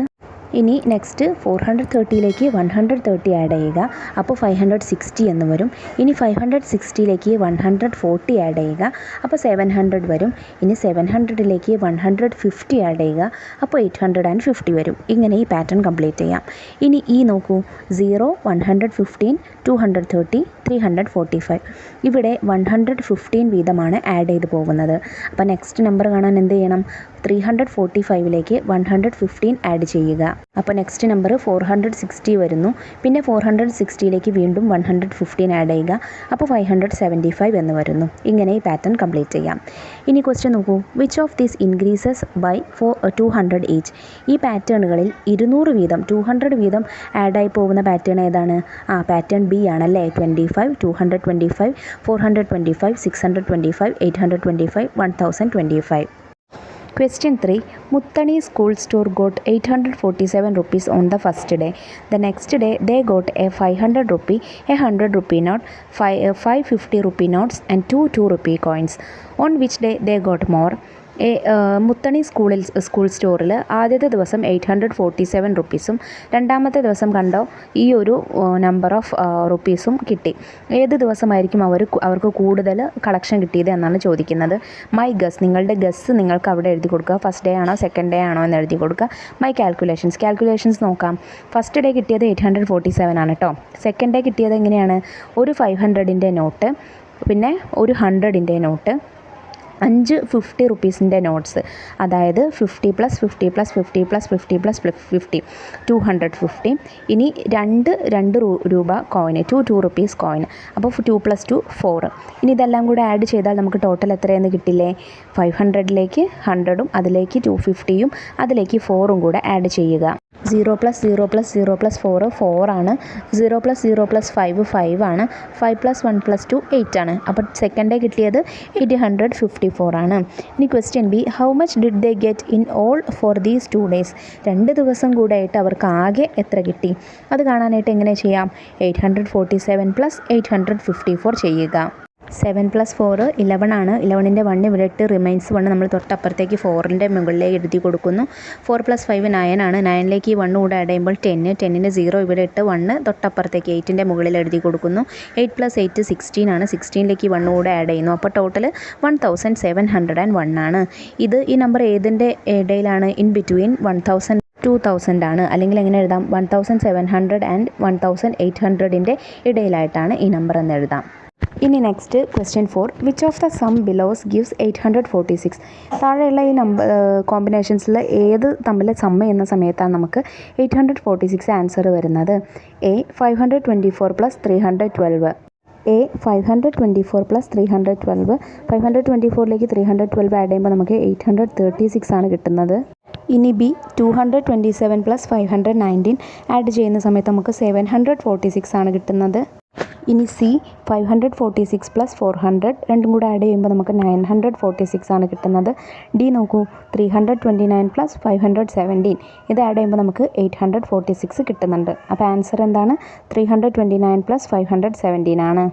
ഇനി നെക്സ്റ്റ് 430ലേക്ക് 130 ആഡ് ചെയ്യുക. അപ്പോൾ 560 എന്ന് വരും. ഇനി 560ലേക്ക് 140 ആഡ് ചെയ്യുക. അപ്പോൾ 700 വരും. ഇനി 700ലേക്ക് 150 ആഡ് ചെയ്യുക. അപ്പോൾ 850 വരും. ഇങ്ങനെ ഈ പാറ്റേൺ കംപ്ലീറ്റ് ചെയ്യാം. ഇനി ഈ നോക്കൂ. 0, 115, 230, 345. ഇവിടെ 115 വീതമാണ് ആഡ് ചെയ്ത് പോകുന്നത്. അപ്പോൾ നെക്സ്റ്റ് നമ്പർ കാണാൻ എന്ത് ചെയ്യണം? 345ലേക്ക് 115 ആഡ് ചെയ്യുക. അപ്പോൾ നെക്സ്റ്റ് നമ്പർ 460 വരുന്നു. പിന്നെ 460ലേക്ക് വീണ്ടും 115 ആഡ് ചെയ്യുക. അപ്പോൾ 575 എന്ന് വരുന്നു. ഇങ്ങനെ ഈ പാറ്റേൺ കംപ്ലീറ്റ് ചെയ്യാം. ഇനി ക്വസ്റ്റ്യൻ നോക്കൂ. Which of these increases by 200 each? ഈ പാറ്റേണുകളിൽ 200 വീതം 200 വീതം ആഡായി പോകുന്ന പാറ്റേൺ ഏതാണ്? പാറ്റേൺ ബി ആണല്ലേ. 25, 225, 425, 625, 825, 1025. Question 3. Muttani school store got 847 rupees on the first day. The next day they got a 500 rupee, a 100 rupee note, 550 rupee notes and 2 rupee coins. On which day they got more? മുത്തണി സ്കൂൾ സ്റ്റോറിൽ ആദ്യത്തെ ദിവസം 847 റുപ്പീസും രണ്ടാമത്തെ ദിവസം കണ്ടോ ഈ ഒരു നമ്പർ ഓഫ് റുപ്പീസും കിട്ടി. ഏത് ദിവസമായിരിക്കും അവർക്ക് കൂടുതൽ കളക്ഷൻ കിട്ടിയത് എന്നാണ് ചോദിക്കുന്നത്. മൈ ഗസ്, നിങ്ങളുടെ ഗസ് നിങ്ങൾക്ക് അവിടെ എഴുതി കൊടുക്കുക. ഫസ്റ്റ് ഡേ ആണോ സെക്കൻഡ് ഡേ ആണോ എന്ന് എഴുതി കൊടുക്കുക. മൈ കാൽക്കുലേഷൻസ് നോക്കാം. ഫസ്റ്റ് ഡേ കിട്ടിയത് 847 ആണ് കേട്ടോ. സെക്കൻഡ് ഡേ കിട്ടിയത് എങ്ങനെയാണ്? ഒരു 500ൻ്റെ നോട്ട്, പിന്നെ ഒരു 100ൻ്റെ നോട്ട്, 5 50 റുപ്പീസിൻ്റെ നോട്ട്സ്. അതായത് 50 + 50 + 50 + 50 + 50 250. ഇനി 2 രൂപ കോയിന്, 2 റുപ്പീസ് കോയിൻ. അപ്പോൾ 2 + 2 4. ഇനി ഇതെല്ലാം കൂടെ ആഡ് ചെയ്താൽ നമുക്ക് ടോട്ടൽ എത്രയെന്ന് കിട്ടില്ലേ? 500ലേക്ക് 100ഉം അതിലേക്ക് 250യും അതിലേക്ക് 4ഉം കൂടെ ആഡ് ചെയ്യുക. 0 + 0 + 0 + 4 4 ആണ്. 0 + 0 + 5 5 ആണ്. 5 + 1 + 2 8 ആണ്. അപ്പോൾ സെക്കൻഡ് ഡേ കിട്ടിയത് 854 ആണ്. ഇനി question B. How much did they get in all for these 2 days? 2 ദിവസം കൂടെ ആയിട്ട് അവർക്ക് ആകെ എത്ര കിട്ടി? അത് കാണാനായിട്ട് എങ്ങനെ ചെയ്യാം? 847 + 854 ചെയ്യുക. 7 + 4 11 ആണ്. 11ൻ്റെ 1 ഇവിടെ ഇട്ട് റിമൈൻസ് 1 നമ്മൾ തൊട്ടപ്പുറത്തേക്ക് 4ൻ്റെ മുകളിലേക്ക് എഴുതി കൊടുക്കുന്നു. 4 + 5 9 ആണ്. 9ലേക്ക് ഈ 1 കൂടെ ആഡ് ചെയ്യുമ്പോൾ 10. 10ന് 0 ഇവിടെ ഇട്ട് 1 തൊട്ടപ്പുറത്തേക്ക് 8ൻ്റെ മുകളിൽ എഴുതി കൊടുക്കുന്നു. 8 + 8 16 ആണ്. 16ലേക്ക് 1 കൂടെ ആഡ് ചെയ്യുന്നു. അപ്പോൾ ടോട്ടൽ 1701 ആണ്. ഈ നമ്പർ ഏതിൻ്റെ ഇടയിലാണ്? ഇൻ ബിറ്റ്വീൻ 1000 2000 ആണ്. അല്ലെങ്കിൽ എങ്ങനെ എഴുതാം? 1700 ആൻഡ് 1800ൻ്റെ ഇടയിലായിട്ടാണ് ഈ നമ്പർ എന്ന് എഴുതാം. ഇനി next question 4 which of the sum belows gives 846. താഴെയുള്ള ഈ കോമ്പിനേഷൻസിൽ ഏത് തമ്മിൽ സം എന്ന സമയത്താണ് നമുക്ക് 846 ആൻസർ വരുന്നത്? A 524 plus 312. A 524 plus 312. 524ലേക്ക് 312 add ചെയ്യുമ്പോൾ നമുക്ക് 836 ആണ് കിട്ടുന്നത്. ഇനി ബി 227 പ്ലസ് 519 ആഡ് ചെയ്യുന്ന സമയത്ത് നമുക്ക് 746 ആണ് കിട്ടുന്നത്. ഇനി സി 546 പ്ലസ് 400 രണ്ടും കൂടെ ആഡ് ചെയ്യുമ്പോൾ നമുക്ക് 946 ആണ് കിട്ടുന്നത്. ഡി നോക്കൂ 329 പ്ലസ് 517 ഇത് ആഡ് ചെയ്യുമ്പോൾ നമുക്ക് 846 കിട്ടുന്നുണ്ട്. അപ്പോൾ ആൻസർ എന്താണ്? 329 പ്ലസ് 517 ആണ്.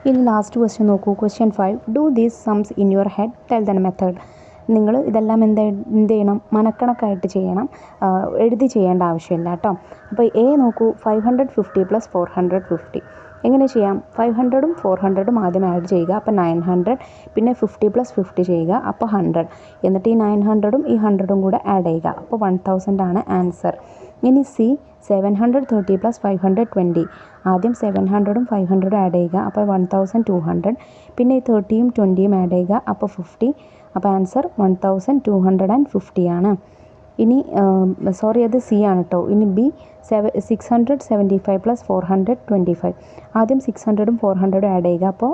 ഇനി ലാസ്റ്റ് ക്വസ്റ്റ്യൻ നോക്കൂ. ക്വസ്റ്റ്യൻ 5 ഡു ദീസ് സംസ് in your head tell the method. നിങ്ങൾ ഇതെല്ലാം എന്ത് ചെയ്യണം? മനക്കണക്കായിട്ട് ചെയ്യണം, എഴുതി ചെയ്യേണ്ട ആവശ്യമില്ല കേട്ടോ. അപ്പോൾ എ നോക്കൂ 550 പ്ലസ് 450 എങ്ങനെ ചെയ്യാം? 500ഉം 400ഉം ആദ്യം ആഡ് ചെയ്യുക, അപ്പോൾ 900. പിന്നെ 50 പ്ലസ് 50 ചെയ്യുക, അപ്പോൾ 100. എന്നിട്ട് ഈ 900ഉം ഈ 100ഉം കൂടെ ആഡ് ചെയ്യുക, അപ്പോൾ 1000 ആണ് ആൻസർ. ഇനി സി 730 പ്ലസ് 520 ആദ്യം 700ഉം 500ഉം ആഡ് ചെയ്യുക, അപ്പോൾ 1200. പിന്നെ ഈ 30യും 20യും ആഡ് ചെയ്യുക, അപ്പോൾ 50. അപ്പോൾ ആൻസർ 1250 ആണ്. ഇനി സോറി അത് സി ആണ് കേട്ടോ. ഇനി ബി 675 പ്ലസ് 425 ആദ്യം 600ഉം 400ഉം ആഡ് ചെയ്യുക, അപ്പോൾ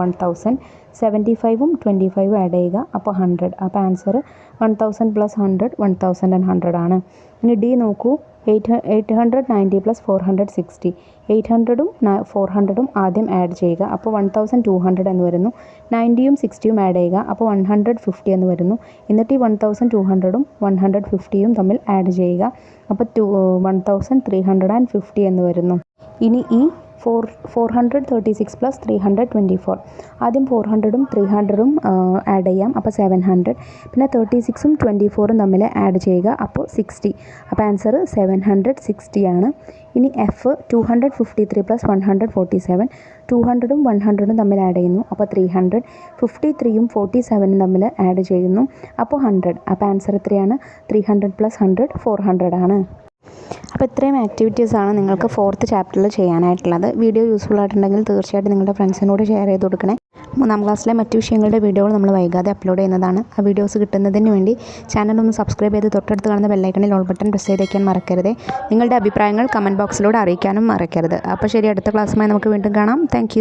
1000. 75ഉം 25ഉം ആഡ് ചെയ്യുക, അപ്പോൾ 100. അപ്പോൾ ആൻസർ 1000 പ്ലസ് 100 1100 ആണ്. ഇനി ഡി നോക്കൂ 890 പ്ലസ് 460 800ഉം 400ഉം ആദ്യം ആഡ് ചെയ്യുക, അപ്പോൾ 1200 എന്ന് വരുന്നു. 90യും 60യും ആഡ് ചെയ്യുക, അപ്പോൾ 150 എന്ന് വരുന്നു. എന്നിട്ട് ഈ 1200ഉം 150യും തമ്മിൽ ആഡ് ചെയ്യുക, അപ്പോൾ 1350 എന്ന് വരുന്നു. ഇനി ഈ 436 പ്ലസ് 324 ആദ്യം 400ഉം 300ഉം ആഡ് ചെയ്യാം, അപ്പോൾ 700. പിന്നെ 36ഉം 24ഉം തമ്മിൽ ആഡ് ചെയ്യുക, അപ്പോൾ 60. അപ്പോൾ ആൻസർ 760 ആണ്. ഇനി എഫ് 253 പ്ലസ് 147 200ഉം 100ഉം തമ്മിൽ ആഡ് ചെയ്യുന്നു, അപ്പോൾ 300. 53യും 47ഉം തമ്മിൽ ആഡ് ചെയ്യുന്നു, അപ്പോൾ 100. അപ്പോൾ ആൻസർ എത്രയാണ്? 300 പ്ലസ് 100 400 ആണ്. അപ്പോൾ ഇത്രയും ആക്ടിവിറ്റീസാണ് നിങ്ങൾക്ക് 4th ചാപ്റ്ററിൽ ചെയ്യാനായിട്ടുള്ളത്. വീഡിയോ യൂസ്ഫുൾ ആയിട്ടുണ്ടെങ്കിൽ തീർച്ചയായിട്ടും നിങ്ങളുടെ ഫ്രണ്ട്സിനോട് ഷെയർ ചെയ്ത് കൊടുക്കണേ. 3ാം ക്ലാസ്സിലെ മറ്റു വിഷയങ്ങളുടെ വീഡിയോകൾ നമ്മൾ വൈകാതെ അപ്ലോഡ് ചെയ്യുന്നതാണ്. ആ വീഡിയോസ് കിട്ടുന്നതിന് വേണ്ടി ചാനൽ ഒന്ന് സബ്സ്ക്രൈബ് ചെയ്ത് തൊട്ടടുത്ത് കാണുന്ന ബെല്ലൈക്കണിൽ ഓൾ ബട്ടൺ പ്രസ് ചെയ്ത് വയ്ക്കാൻ മറക്കരുത്. നിങ്ങളുടെ അഭിപ്രായങ്ങൾ കമൻറ്റ് ബോക്സിലൂടെ അറിയിക്കാനും മറക്കരുത്. അപ്പോൾ ശരി, അടുത്ത ക്ലാസ്സുമായി നമുക്ക് വീണ്ടും കാണാം. താങ്ക്